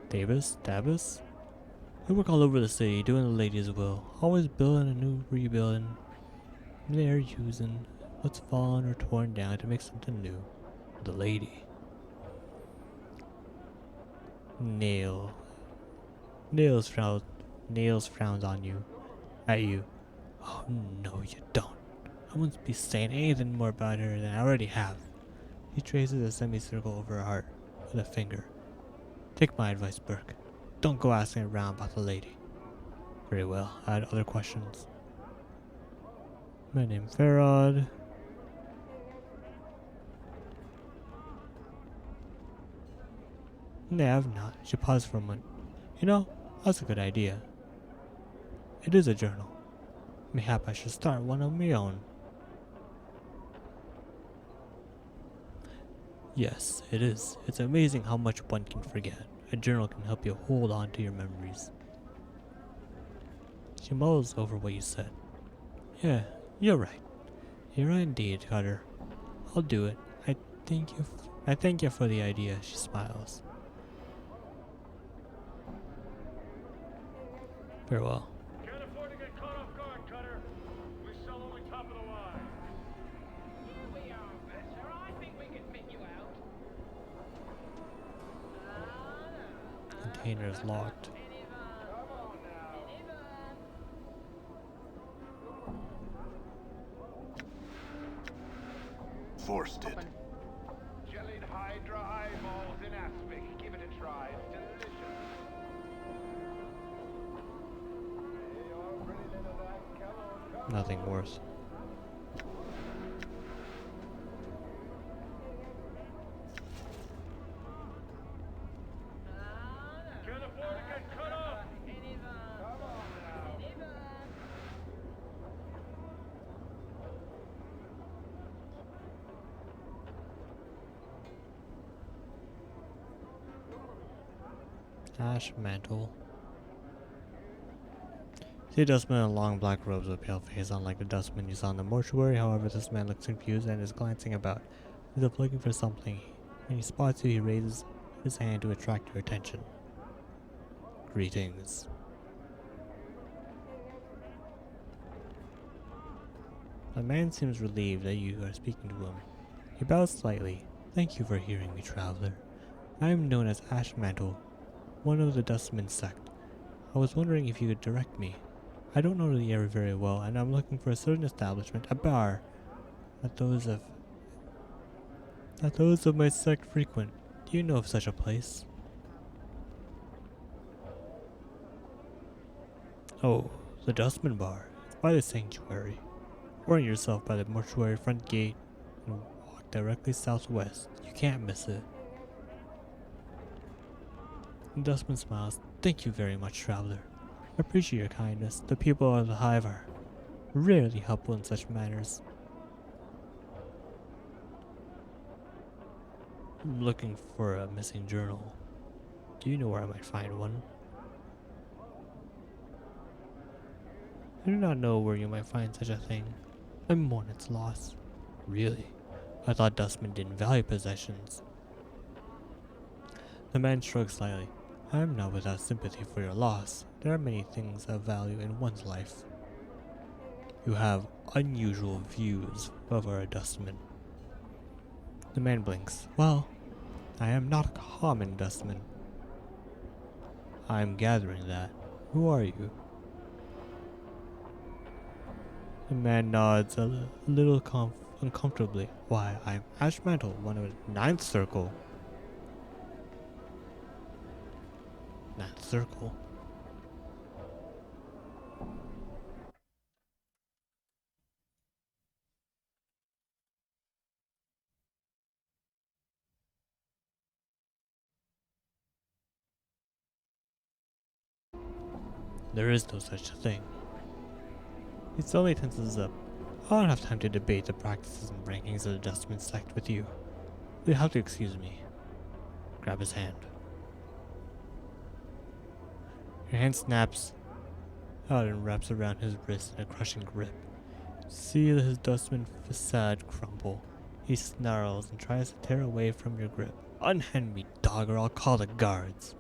Speaker 1: Dabbas? They work all over the city, doing the lady's will. Always building a new rebuilding. They're using what's fallen or torn down to make something new. The lady. Nails frowns on you. At you. Oh no, you don't. I wouldn't be saying anything more about her than I already have. He traces a semicircle over her heart with a finger. Take my advice, Burke. Don't go asking around about the lady. Very well. I had other questions. My name's Farad. No, I've not. She paused for a moment. You know, that's a good idea. It is a journal. Mayhap I should start one of my own. Yes, it is. It's amazing how much one can forget. A journal can help you hold on to your memories. She mulls over what you said. Yeah, you're right. You're right indeed, Cutter. I'll do it. I thank you for the idea, she smiles. Farewell.
Speaker 3: Can't afford to get caught off guard, Cutter. We sell only top of the line.
Speaker 5: Here we are, Basher. I think we can fit you out.
Speaker 1: Container is locked.
Speaker 3: Come on now.
Speaker 2: Forced it.
Speaker 3: Jellied Hydra eyeballs in aspic. Give it a try. It's delicious. Hey, you're pretty little that. Come on.
Speaker 1: Nothing worse.
Speaker 3: Can't afford to get cut off. Come on now.
Speaker 1: Ash mantle. See a dustman in long black robes with a pale face, unlike the dustman you saw in the mortuary. However, this man looks confused and is glancing about, as if looking for something. When he spots you, he raises his hand to attract your attention. Greetings. The man seems relieved that you are speaking to him. He bows slightly. Thank you for hearing me, traveler. I am known as Ashmantle, one of the Dustman sect. I was wondering if you could direct me. I don't know the area very well, and I'm looking for a certain establishment, a bar, that those of my sect frequent. Do you know of such a place? Oh, the Dustman Bar. It's by the sanctuary. Orient yourself by the mortuary front gate and walk directly southwest. You can't miss it. The Dustman smiles. Thank you very much, traveler. I appreciate your kindness. The people of the Hive are rarely helpful in such matters. I'm looking for a missing journal. Do you know where I might find one? I do not know where you might find such a thing. I mourn its loss. Really? I thought dustmen didn't value possessions. The man shrugged slightly. I am not without sympathy for your loss. There are many things of value in one's life. You have unusual views for a dustman. The man blinks. Well, I am not a common dustman. I am gathering that. Who are you? The man nods a little uncomfortably. Why, I am Ashmantle, one of the Ninth Circle. Ninth Circle? There is no such thing. He slowly tenses up. I don't have time to debate the practices and rankings of the dustman sect with you. You'll have to excuse me. Grab his hand. Your hand snaps out and wraps around his wrist in a crushing grip. See his dustman facade crumble. He snarls and tries to tear away from your grip. Unhand me, dog, or I'll call the guards.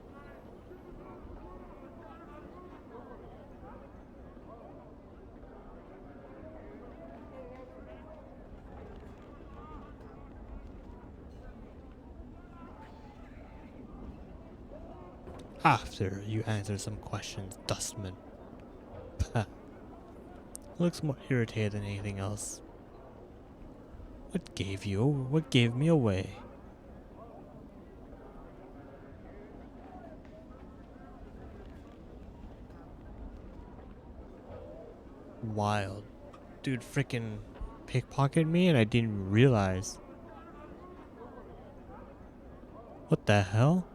Speaker 1: After you answer some questions, dustman. Pah. Looks more irritated than anything else. What gave me away? Wild. Dude frickin' pickpocketed me and I didn't realize. What the hell?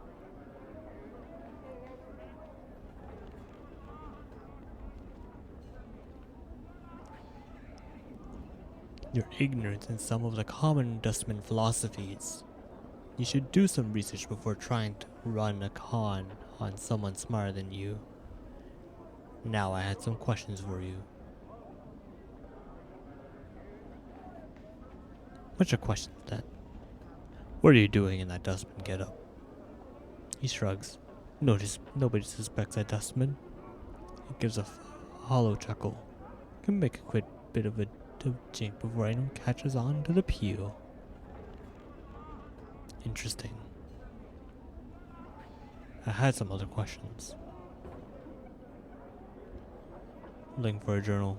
Speaker 1: You're ignorant in some of the common dustman philosophies. You should do some research before trying to run a con on someone smarter than you. Now I had some questions for you. What's your question then? What are you doing in that dustman getup? He shrugs. Nobody suspects a dustman. He gives a hollow chuckle. Can make a quick bit of a jink before anyone catches on to the peel. Interesting. I had some other questions. Looking for a journal.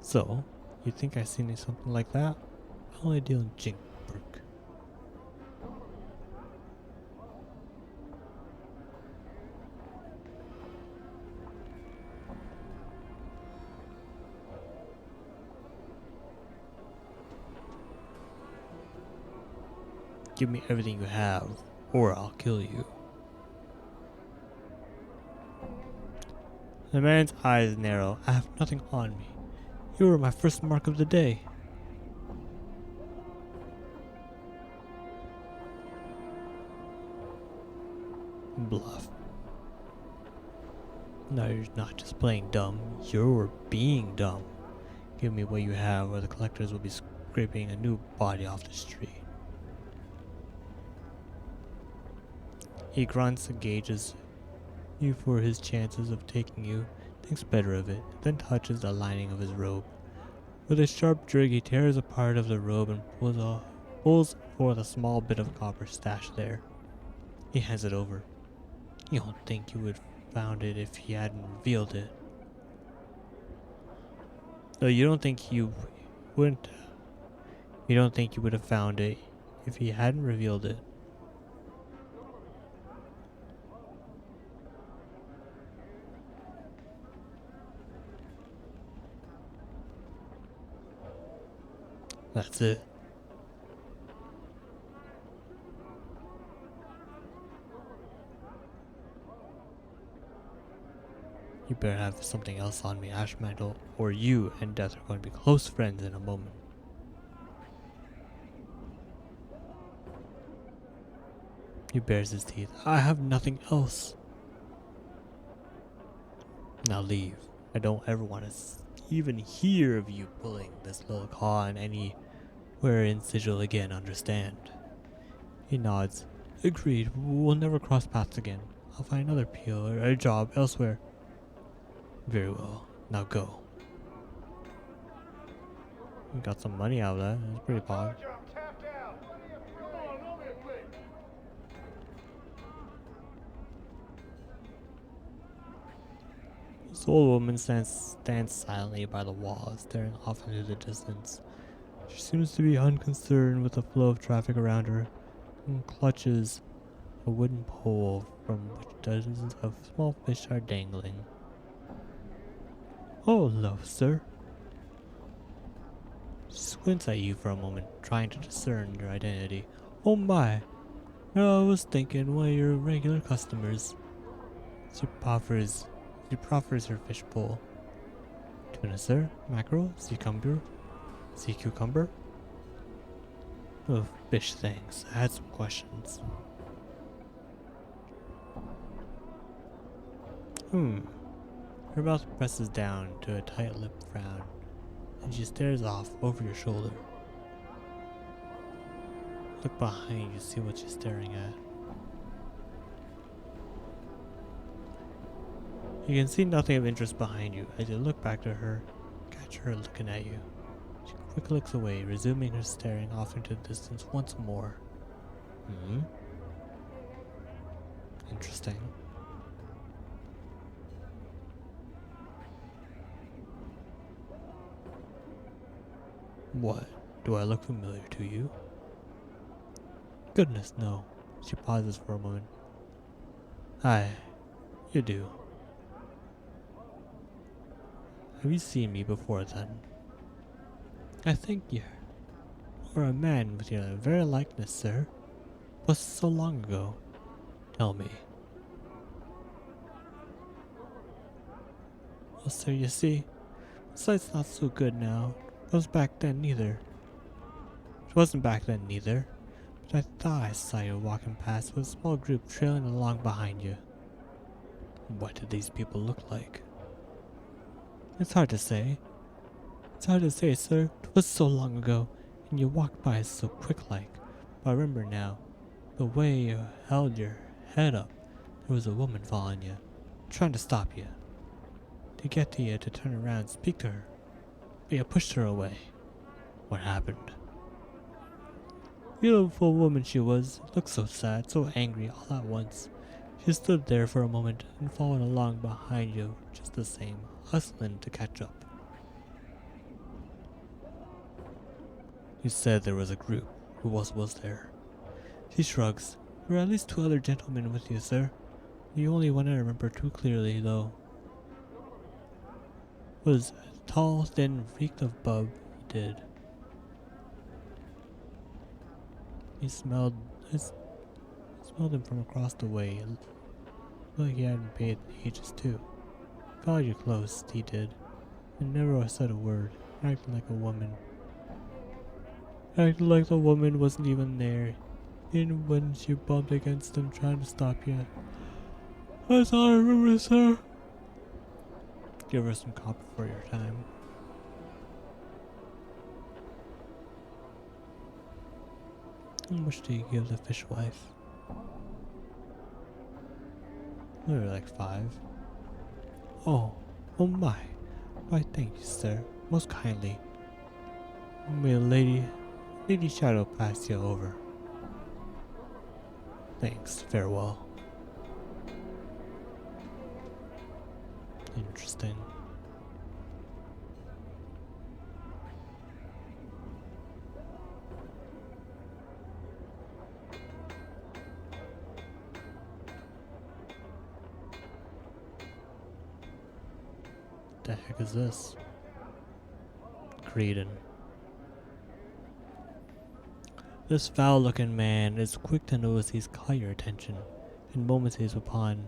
Speaker 1: So, you think I seen something like that? I only deal in jink work. Give me everything you have, or I'll kill you. The man's eyes narrow. I have nothing on me. You were my first mark of the day. Bluff. No, you're not just playing dumb. You're being dumb. Give me what you have, or the collectors will be scraping a new body off the street. He grunts and gauges you for his chances of taking you, thinks better of it, then touches the lining of his robe. With a sharp jerk, he tears a part of the robe and pulls forth a small bit of copper stashed there. He hands it over. You don't think you would have found it if he hadn't revealed it. No, you don't think you wouldn't. You don't think you would have found it if he hadn't revealed it. That's it. You better have something else on me, Ashmantle, or you and Death are going to be close friends in a moment. He bares his teeth. I have nothing else. Now leave. I don't ever want to even hear of you pulling this little claw in anywhere in Sigil again, understand? He nods. Agreed, we'll never cross paths again. I'll find another peel or a job elsewhere. Very well, now go. We got some money out of that, it's pretty pog.
Speaker 3: I'm tapped out. Come on, don't be a quick.
Speaker 1: This old woman stands silently by the wall, staring off into the distance. She seems to be unconcerned with the flow of traffic around her, and clutches a wooden pole from which dozens of small fish are dangling. Oh, hello, sir. She squints at you for a moment, trying to discern your identity. Oh my! I was thinking one of your regular customers. She proffers her fish bowl. Tuna, sir? Mackerel? Sea cucumber? Oh, fish, thanks. I had some questions. Her mouth presses down to a tight-lipped frown, and she stares off over your shoulder. Look behind you, see what she's staring at. You can see nothing of interest behind you as you look back to her, catch her looking at you. She quickly looks away, resuming her staring off into the distance once more. Interesting. What? Do I look familiar to you? Goodness, no. She pauses for a moment. Aye, you do. Have you seen me before then? I think you're a man with your very likeness, sir. Was so long ago. Tell me. Well, sir, you see, my sight's not so good now. It was back then neither. It wasn't back then neither, but I thought I saw you walking past with a small group trailing along behind you. What did these people look like? It's hard to say. It's hard to say, sir. It was so long ago, and you walked by so quick-like. But I remember now, the way you held your head up, there was a woman following you, trying to stop you. To get to you to turn around and speak to her. But you pushed her away. What happened? Beautiful woman she was, looked so sad, so angry all at once. She stood there for a moment and followed along behind you just the same, hustling to catch up. You said there was a group. Who else was there? She shrugs. There were at least 2 other gentlemen with you, sir. The only one I remember too clearly, though, was a tall, thin reek of bub he did. I smelled him from across the way. Like he hadn't bathed in ages too. Followed you close, he did, and never said a word, acting like a woman. Acting like the woman wasn't even there, even when she bumped against him trying to stop you. That's all I remember, sir. Give her some copper for your time. How much do you give the fishwife? Maybe like 5. Oh my. Why, thank you, sir. Most kindly. May Lady Shadow pass you over. Thanks, farewell. Interesting. The heck is this? Creedon. This foul-looking man is quick to notice he's caught your attention, and moments he's upon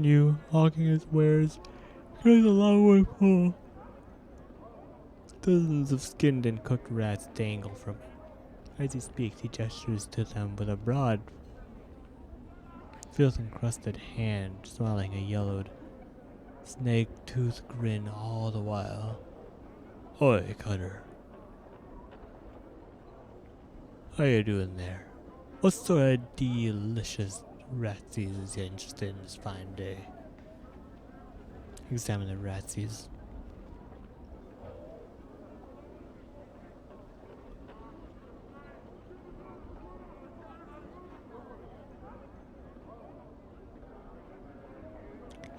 Speaker 1: you, hawking his wares. Here's a long way pull. Dozens of skinned and cooked rats dangle from him. As he speaks, he gestures to them with a broad, filth-encrusted hand, smiling a yellowed Snake tooth grin all the while. Oi, Cutter. How you doing there? What sort of delicious ratsies is you interested in this fine day? Examine the ratsies.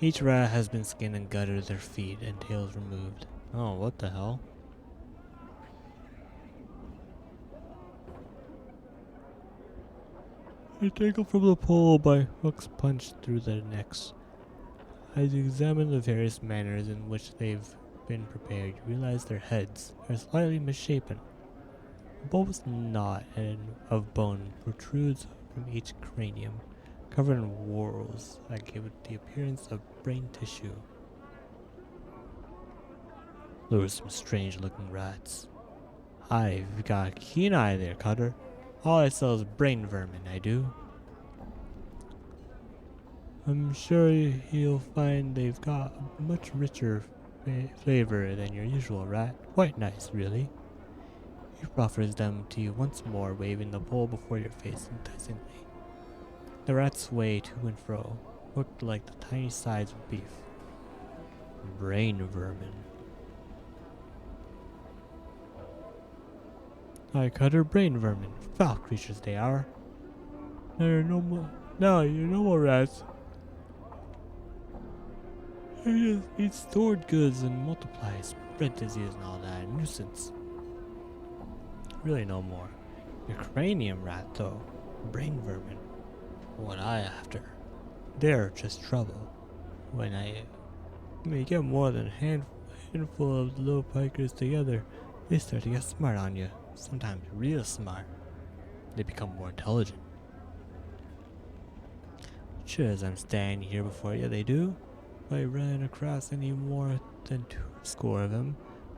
Speaker 1: Each rat has been skinned and gutted, their feet and tails removed. Oh, what the hell? They dangle from the pole by hooks punched through their necks. As you examine the various manners in which they've been prepared, you realize their heads are slightly misshapen. A bulbous knot of bone protrudes from each cranium, covered in whorls that give it the appearance of brain tissue. Those are some strange-looking rats. I've got a keen eye there, Cutter. All I sell is brain vermin, I do. I'm sure you'll find they've got a much richer flavor than your usual rat. Quite nice, really. He offers them to you once more, waving the pole before your face enticingly. The rats sway to and fro, hooked like the tiny sides of beef. Brain vermin. I Cutter, brain vermin. Foul creatures they are. Now you're normal rats. They just eat stored goods and multiply, spread disease and all that. Nuisance. Really no more. Your cranium rat, though. Brain vermin. What I after. They're just trouble. When you get more than a handful of little pikers together, they start to get smart on you. Sometimes real smart. They become more intelligent. Sure as I'm standing here before you, they do. If I ran across any more than 20 of them,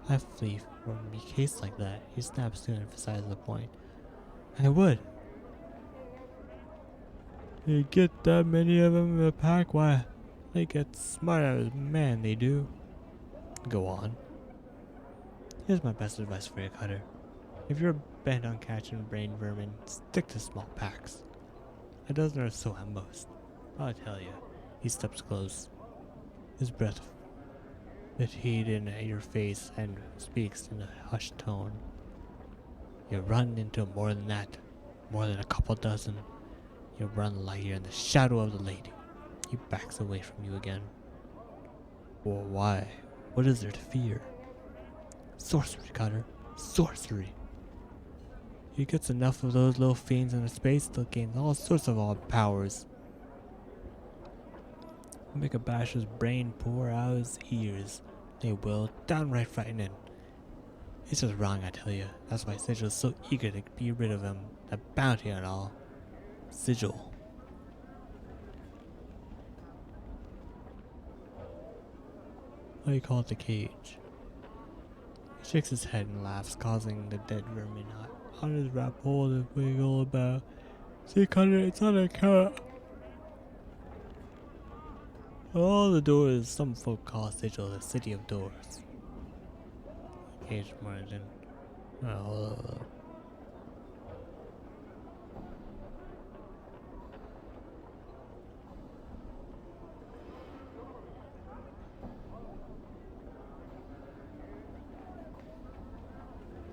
Speaker 1: I'd flee from a case like that. He snaps to emphasize the point. I would. You get that many of them in a pack, why, they get smart as man, they do. Go on. Here's my best advice for you, Cutter. If you're bent on catching brain vermin, stick to small packs. A dozen or so at most. I'll tell you. He steps close. His breath heat in your face and speaks in a hushed tone. You run into more than that. More than a couple dozen. You run like you're in the shadow of the lady. He backs away from you again. Well, why? What is there to fear? Sorcery, Cutter. Sorcery. He gets enough of those little fiends in space, they'll gain all sorts of odd powers. Make a basher's brain pour out his ears. They will, downright frightening. It's just wrong, I tell you. That's why Sigil's so eager to be rid of him. The bounty and all. Sigil. Why do you call it the cage? He shakes his head and laughs, causing the dead vermin on his rat pole to wiggle about. See, Cutter, it's on a carrot. All the doors, some folk call Sigil the city of doors. Cage margin. Oh.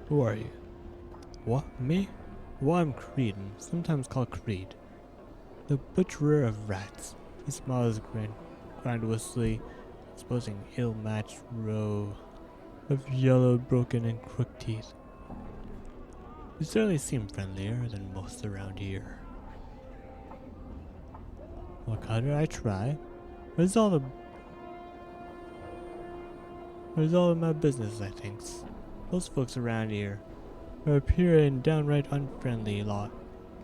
Speaker 1: Who are you? What? Me? Well, I'm Creedon, sometimes called Creed. The butcherer of rats. He smiles grandiosely, exposing ill-matched row of yellow, broken, and crooked teeth. You certainly seem friendlier than most around here. Well, Cutter, I try. Where's all of my business, I thinks. Most folks around here are a pure and downright unfriendly lot.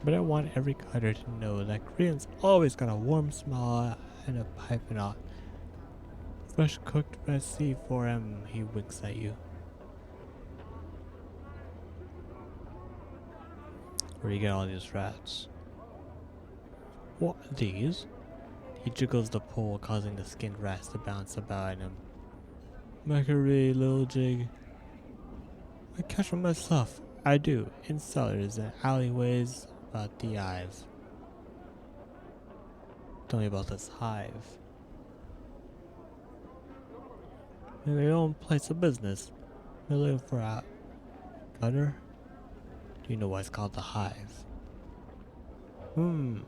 Speaker 1: But I want every Cutter to know that Korean's always got a warm smile and a pipe knot. Fresh cooked recipe for him, he winks at you. Where do you get all these rats? What, these? He jiggles the pole, causing the skinned rats to bounce about in him. Macquarie, little jig. I catch them myself. I do, in cellars and alleyways about the hive. Tell me about this hive. In their own place of business. They live for a gutter. Do you know why it's called the hive? The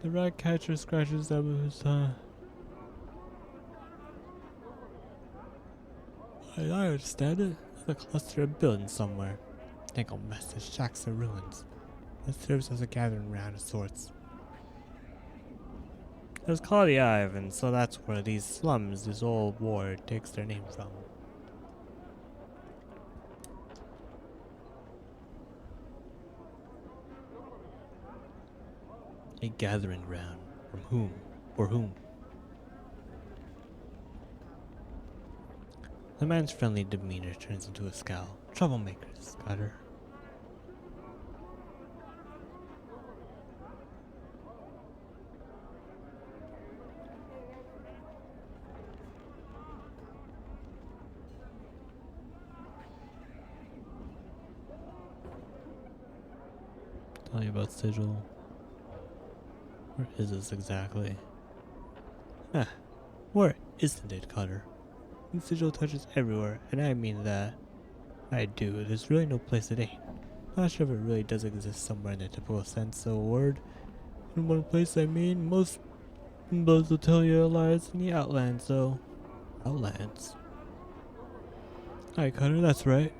Speaker 1: rat catcher scratches up his I understand it. There's a cluster of buildings somewhere. Think I'll mess the shacks or ruins. It serves as a gathering ground of sorts. It's called the Hive, and so that's where these slums, this old ward, takes their name from. A gathering ground. From whom? For whom? The man's friendly demeanor turns into a scowl. Troublemakers, Cutter. Tell me about Sigil. Where is this exactly? Where isn't it, Cutter? Sigil touches everywhere, and I mean that. I do. There's really no place it ain't. Not sure if it really does exist somewhere in the typical sense of a word. In one place, I mean, most those will tell you it lies in the Outlands, though. Outlands? Aye, Cutter, that's right.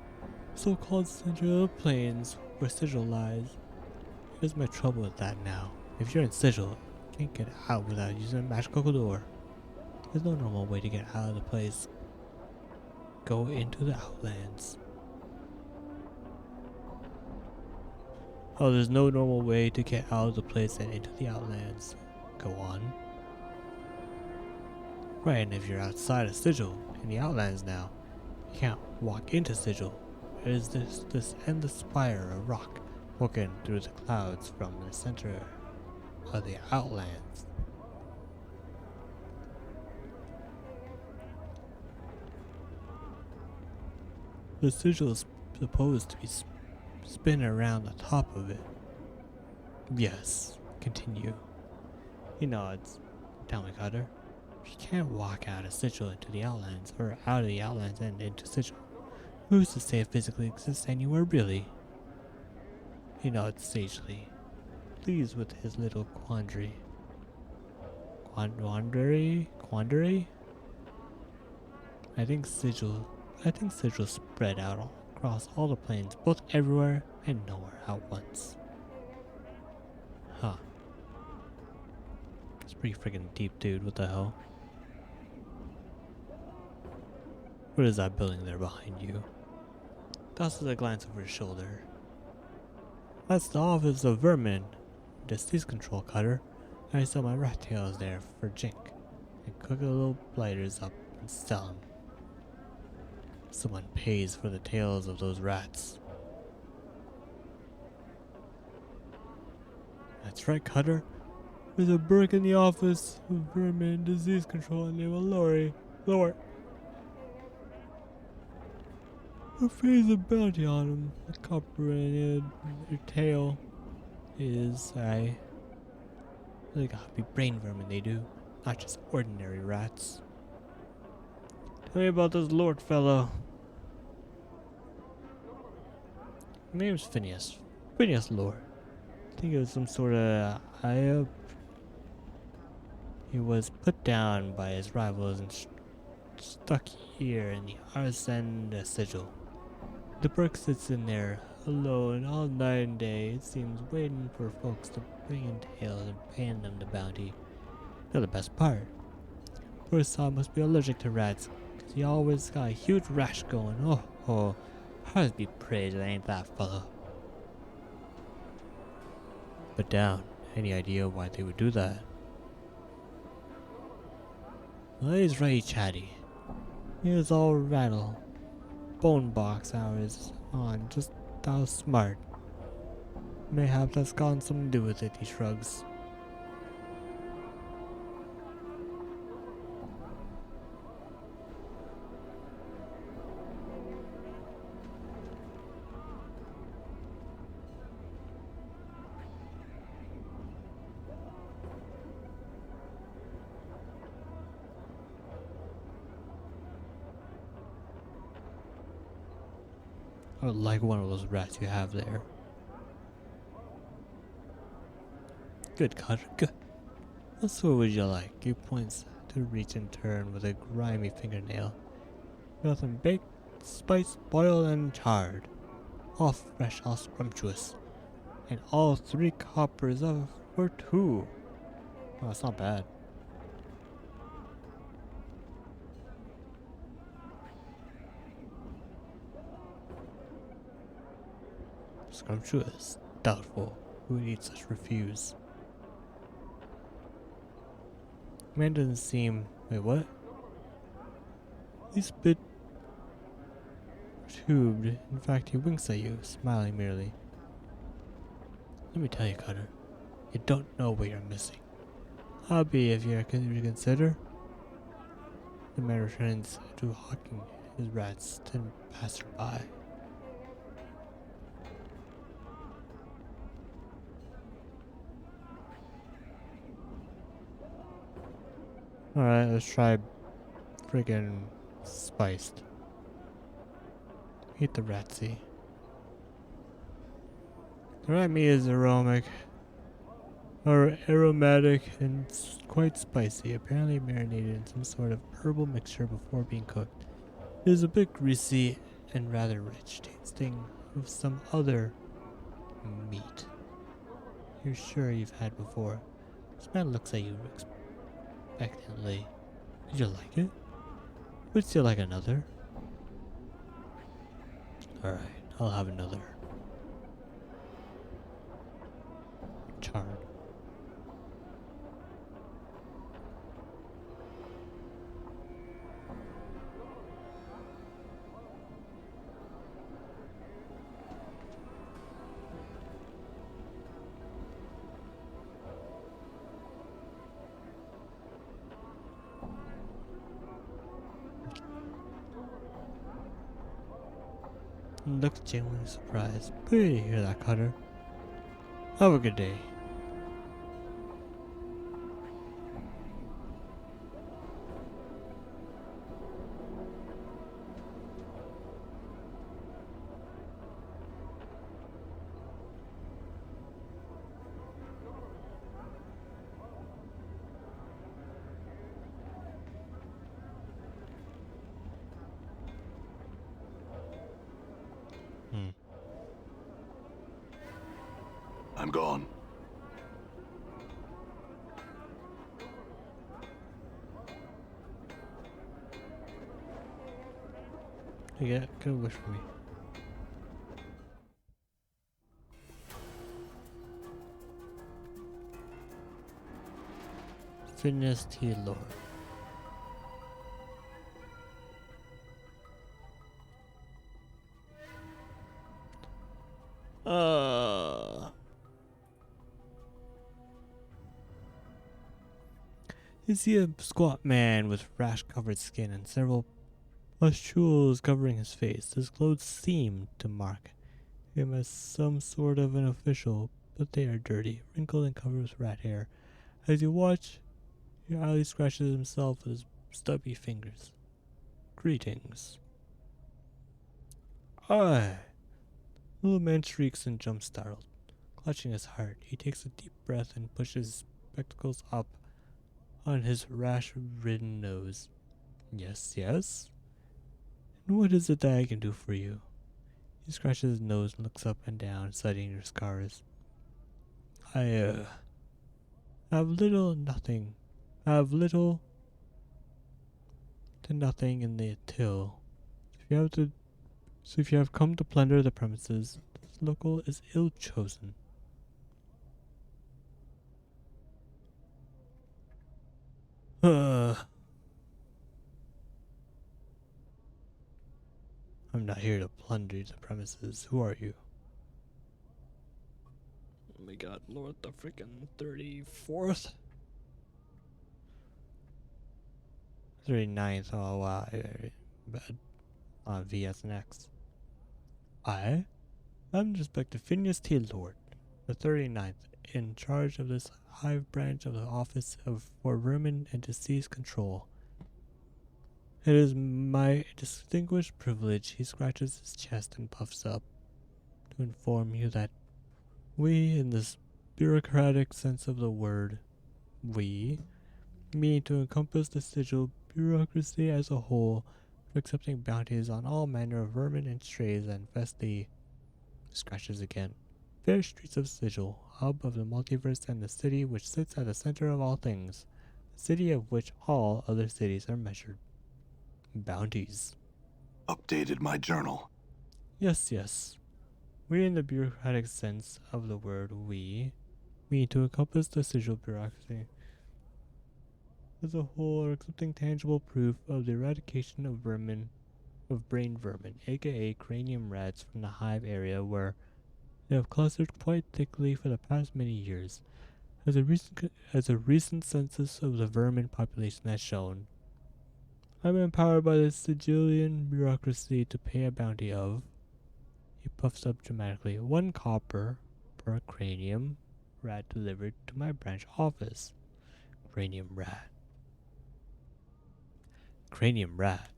Speaker 1: So-called Central Plains, where Sigil lies. Here's my trouble with that now. If you're in Sigil, you can't get out without using a magical door. There's no normal way to get out of the place. Go into the Outlands. Oh, there's no normal way to get out of the place and into the Outlands. Go on. Right, and if you're outside of Sigil, in the Outlands now, you can't walk into Sigil. There's this endless spire of rock poking through the clouds from the center of the Outlands. The sigil is supposed to be spinning around the top of it. Yes, continue. He nods. Tell me, Cutter. You can't walk out of Sigil into the Outlands, or out of the Outlands and into Sigil. Who's to say it physically exists anywhere, really? He nods sagely, pleased with his little quandary. Quandary? I think Sigil spread out across all the plains, both everywhere and nowhere at once. Huh. It's pretty freaking deep, dude. What the hell? What is that building there behind you? Tosses a glance over his shoulder. That's the office of Vermin, disease control, Cutter. I sell my rat tails there for jink, and cook the little blighters up and sell them. Someone pays for the tails of those rats. That's right, Cutter. There's a brick in the office of Vermin disease control named Lori. Who pays a bounty on him? The copper in their tail is they gotta be brain vermin, they do, not just ordinary rats. Tell me about this Lord fellow. His name's Phineas. Phineas Lord. I think it was some sort of high-up. He was put down by his rivals and stuck here in the Arsene Sigil. The Burke sits in there, alone, all night and day, it seems, waiting for folks to bring in tales and paying them the bounty. They're the best part. Poor Saw must be allergic to rats, 'cause he always got a huge rash going. Oh, hearts be praised, that ain't that fellow. But down, any idea why they would do that? Well, he's right chatty. He was all rattle. Bone box hours on, just how smart. Mayhap that's got something to do with it, he shrugs. I would like one of those rats you have there. Good, Cutter, good. What sort would you like? He points to reach in turn with a grimy fingernail. Nothing baked, spiced, boiled, and charred. All fresh, all scrumptious. And all 3 coppers of for 2. Oh, that's not bad. Scrumptious. Doubtful. Who would eat such refuse? Man doesn't seem... Wait, what? He's a bit tubed. In fact, he winks at you, smiling merely. Let me tell you, Cutter. You don't know what you're missing. Hobby, if you reconsider. The man returns to hawking his rats to passerby. Alright, let's try friggin' spiced. Eat the ratsy. The rat meat is aromatic and quite spicy, apparently marinated in some sort of herbal mixture before being cooked. It is a bit greasy and rather rich, tasting of some other meat you're sure you've had before. This man looks at you expectantly. Did you like it? Would you like another? Alright, I'll have another. Charred. And looked genuinely surprised. Pretty to hear that, Cutter. Have a good day.
Speaker 2: I'm gone.
Speaker 1: You got a good wish for me. Fitness T Lord. You see a squat man with rash-covered skin and several pustules covering his face. His clothes seem to mark him as some sort of an official, but they are dirty, wrinkled, and covered with rat hair. As you watch, your eye scratches himself with his stubby fingers. Greetings. Aye. The little man shrieks and jumps startled. Clutching his heart, he takes a deep breath and pushes his spectacles up on his rash-ridden nose. Yes, yes? And what is it that I can do for you? He scratches his nose and looks up and down, studying your scars. I have little to nothing in the till. If you have come to plunder the premises, this local is ill chosen. I'm not here to plunder the premises. Who are you? Oh my god, Lord the freaking 34th? 39th, oh wow, bad. V as an X. I am Inspector Phineas T. Lord, the 39th, in charge of this hive branch of the Office for Vermin and Disease Control. It is my distinguished privilege, he scratches his chest and puffs up, to inform you that we, in this bureaucratic sense of the word, we, meaning to encompass the sigil bureaucracy as a whole, for accepting bounties on all manner of vermin and strays that infest the scratches again. Fair streets of Sigil, hub of the multiverse and the city which sits at the center of all things, the city of which all other cities are measured. Bounties.
Speaker 2: Updated my journal.
Speaker 1: Yes, yes. We, in the bureaucratic sense of the word we, mean to encompass the sigil bureaucracy as a whole, are accepting tangible proof of the eradication of vermin, of brain vermin, aka cranium rats, from the hive area where they have clustered quite thickly for the past many years. As a recent census of the vermin population has shown, I'm empowered by the Sigilian bureaucracy to pay a bounty of, he puffs up dramatically, 1 copper per cranium rat delivered to my branch office. Cranium rat. Cranium rat.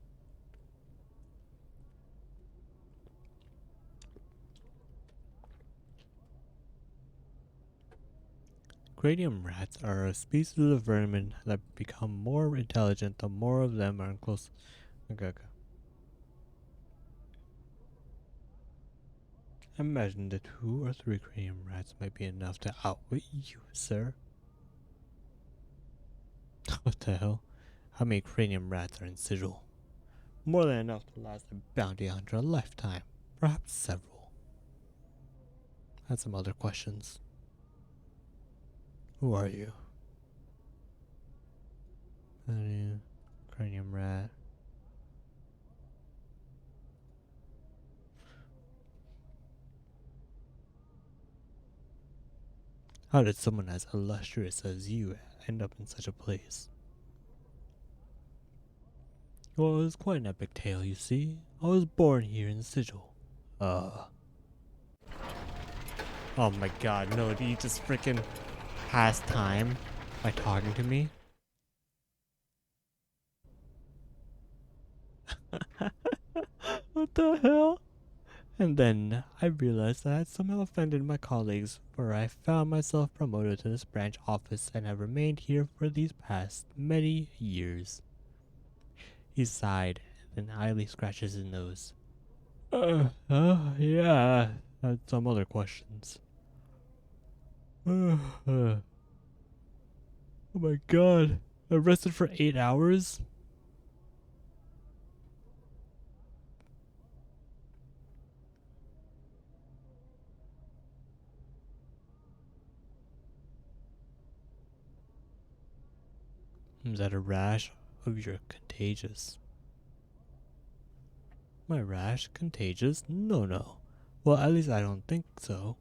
Speaker 1: Cranium rats are a species of vermin that become more intelligent the more of them are in close. Okay. I imagine that 2 or 3 cranium rats might be enough to outwit you, sir. What the hell? How many cranium rats are in Sigil? More than enough to last a bounty hunter a lifetime. Perhaps several. I had some other questions. Who are you? Cranium rat. How did someone as illustrious as you end up in such a place? Well, it was quite an epic tale, you see. I was born here in Sigil. Oh my god, no, did you just freaking pass time by talking to me? What the hell? And then I realized that I had somehow offended my colleagues, for I found myself promoted to this branch office and have remained here for these past many years. He sighed, and then idly scratches his nose. Yeah, I had some other questions. Oh my god, arrested for 8 hours? Is that a rash of your contagious? My rash contagious? No. Well, at least I don't think so.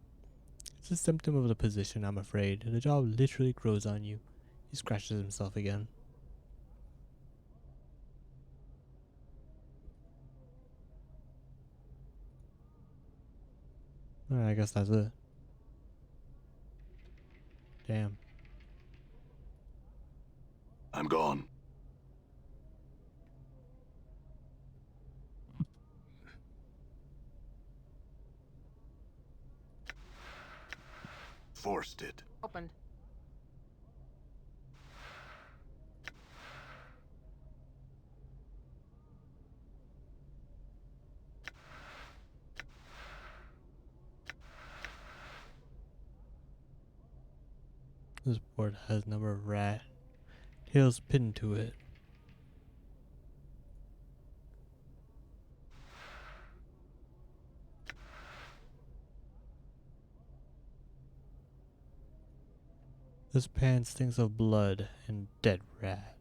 Speaker 1: It's a symptom of the position, I'm afraid. The job literally grows on you. He scratches himself again. Alright, I guess that's it. Damn.
Speaker 2: I'm gone. Forced it.
Speaker 4: Opened.
Speaker 1: This board has number of rat tails pinned to it. This pan stinks of blood and dead rat.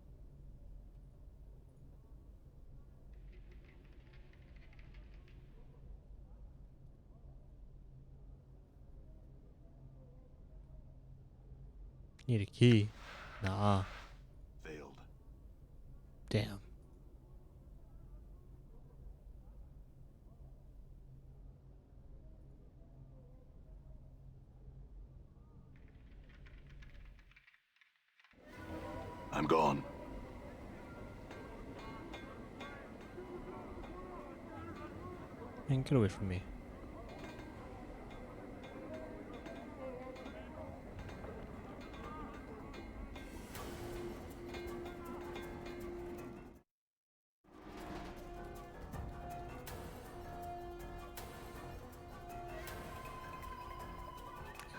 Speaker 1: Need a key? Nah.
Speaker 2: Failed.
Speaker 1: Damn.
Speaker 2: I'm gone.
Speaker 1: Man, get away from me.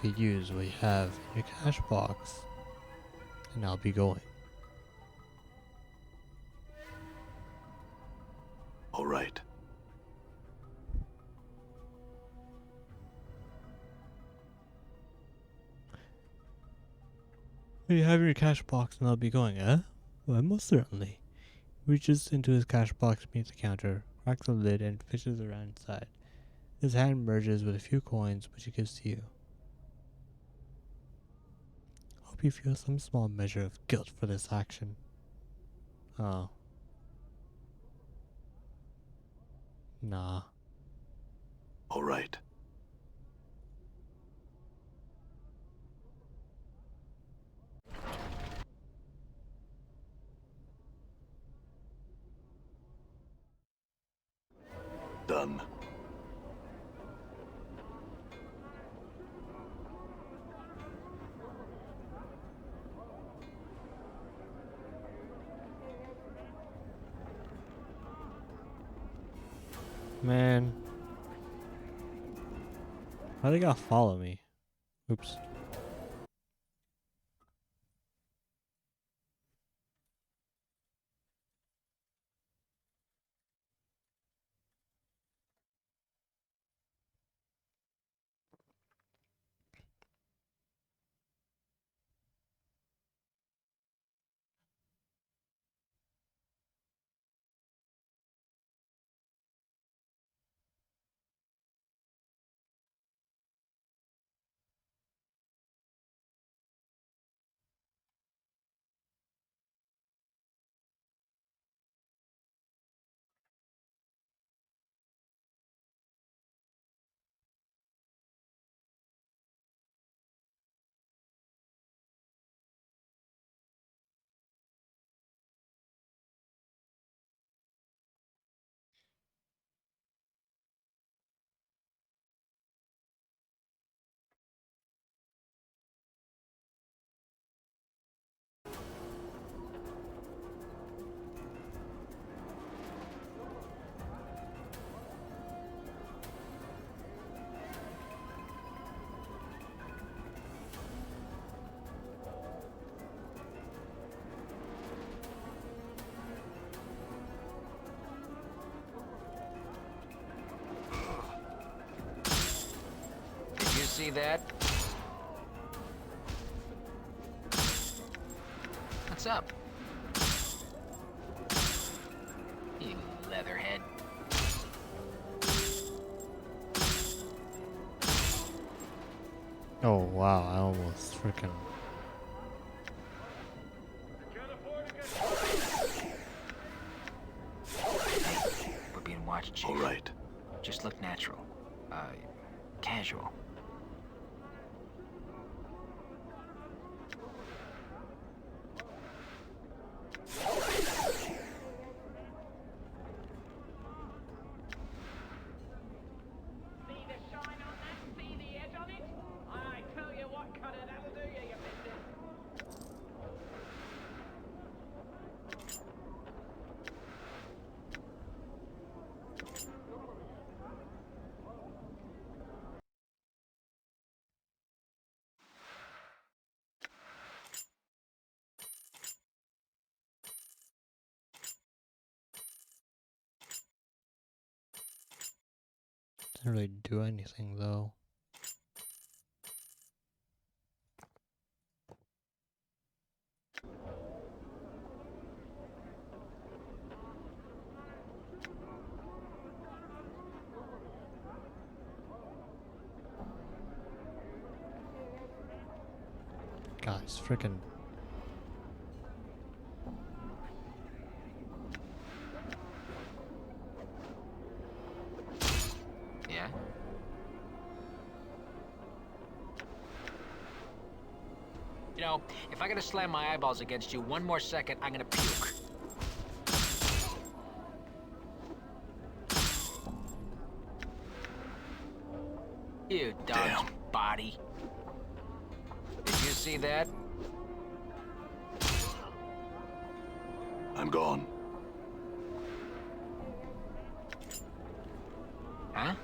Speaker 1: You could use what you have in your cash box, and I'll be going.
Speaker 2: All right.
Speaker 1: You have your cash box and I'll be going, eh? Well, most certainly. He reaches into his cash box beneath the counter, cracks the lid, and fishes around inside. His hand merges with a few coins, which he gives to you. Hope you feel some small measure of guilt for this action. Oh. Nah.
Speaker 2: All right. Done.
Speaker 1: Man. Why they gotta follow me? Oops.
Speaker 4: Did you see that? What's up? You leatherhead.
Speaker 1: Oh wow, I almost freaking.
Speaker 4: We're being watched, Chief.
Speaker 2: All right.
Speaker 4: Just look natural. Casual.
Speaker 5: See the shine on that? See the edge on it? I tell you what, Cutter, that'll do you, you business.
Speaker 1: Didn't really do anything though. Guys, freaking.
Speaker 4: Yeah? You know, if I gotta slam my eyeballs against you one more second, I'm gonna puke. You
Speaker 2: Damn.
Speaker 4: dodged body. Did you see that?
Speaker 2: I'm gone.
Speaker 4: Huh?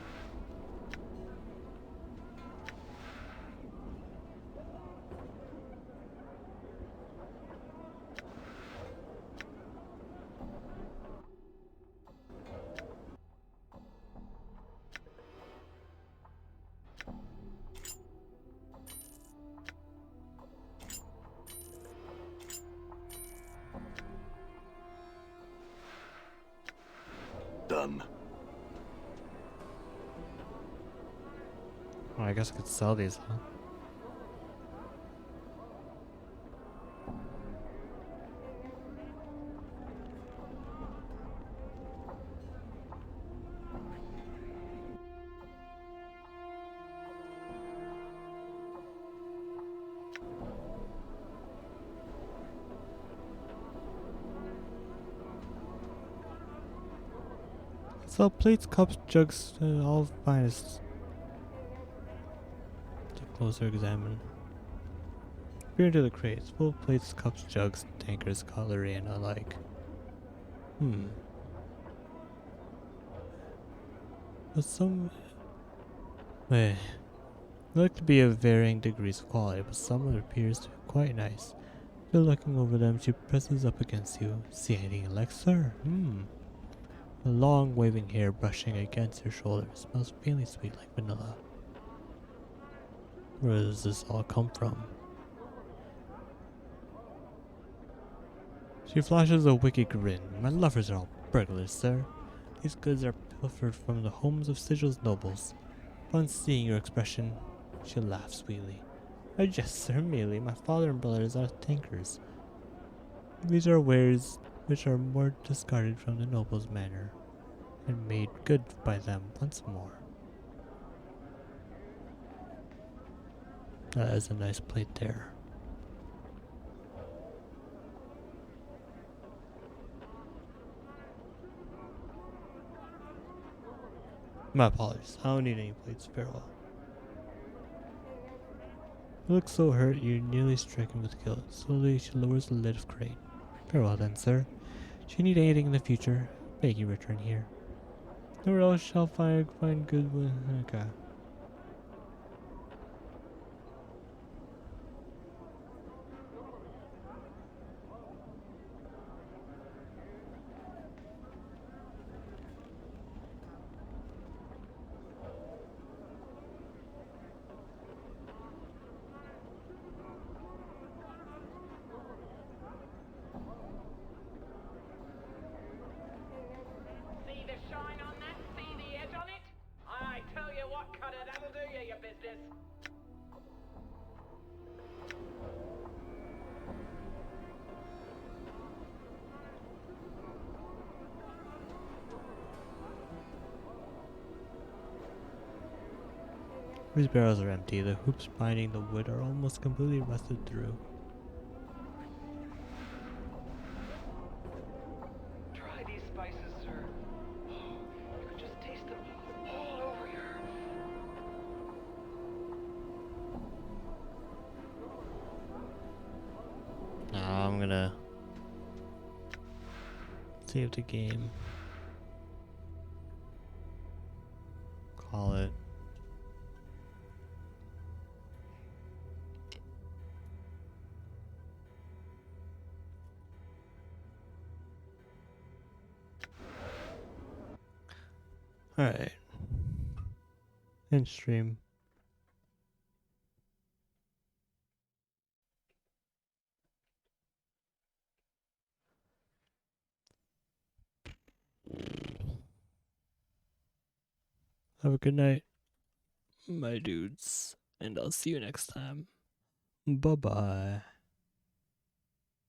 Speaker 2: Done.
Speaker 1: Oh, I guess I could sell these, huh? Sell plates, cups, jugs, all finest. To closer examine. Peer into the crates, full of plates, cups, jugs, tankards, cutlery, and alike. But some they look to be of varying degrees of quality, but some appears to be quite nice. After looking over them, she presses up against you. See anything you like, sir? The long waving hair brushing against her shoulder smells faintly sweet like vanilla. Where does this all come from? She flashes a wicked grin. My lovers are all burglars, sir. These goods are pilfered from the homes of Sigil's nobles. Upon seeing your expression, she laughs sweetly. I jest, sir, merely. My father and brothers are tankers. These are wares which are more discarded from the noble's manor, and made good by them once more. That is a nice plate there. My apologies. I don't need any plates. Farewell. You look so hurt, you're nearly stricken with guilt. Slowly, she lowers the lid of crate. Farewell then, sir. Should you need anything in the future, beg you return here. Nowhere else shall find good with. Okay.
Speaker 5: See the shine on that? See the edge on it? I tell you what, Cutter, that'll do you your business.
Speaker 1: These barrels are empty. The hoops binding the wood are almost completely rusted through.
Speaker 3: Try these spices, sir. Oh, you can just taste them all over here.
Speaker 1: Now I'm gonna save the game. Call it. Alright. End stream. Have a good night, my dudes. And I'll see you next time. Bye bye.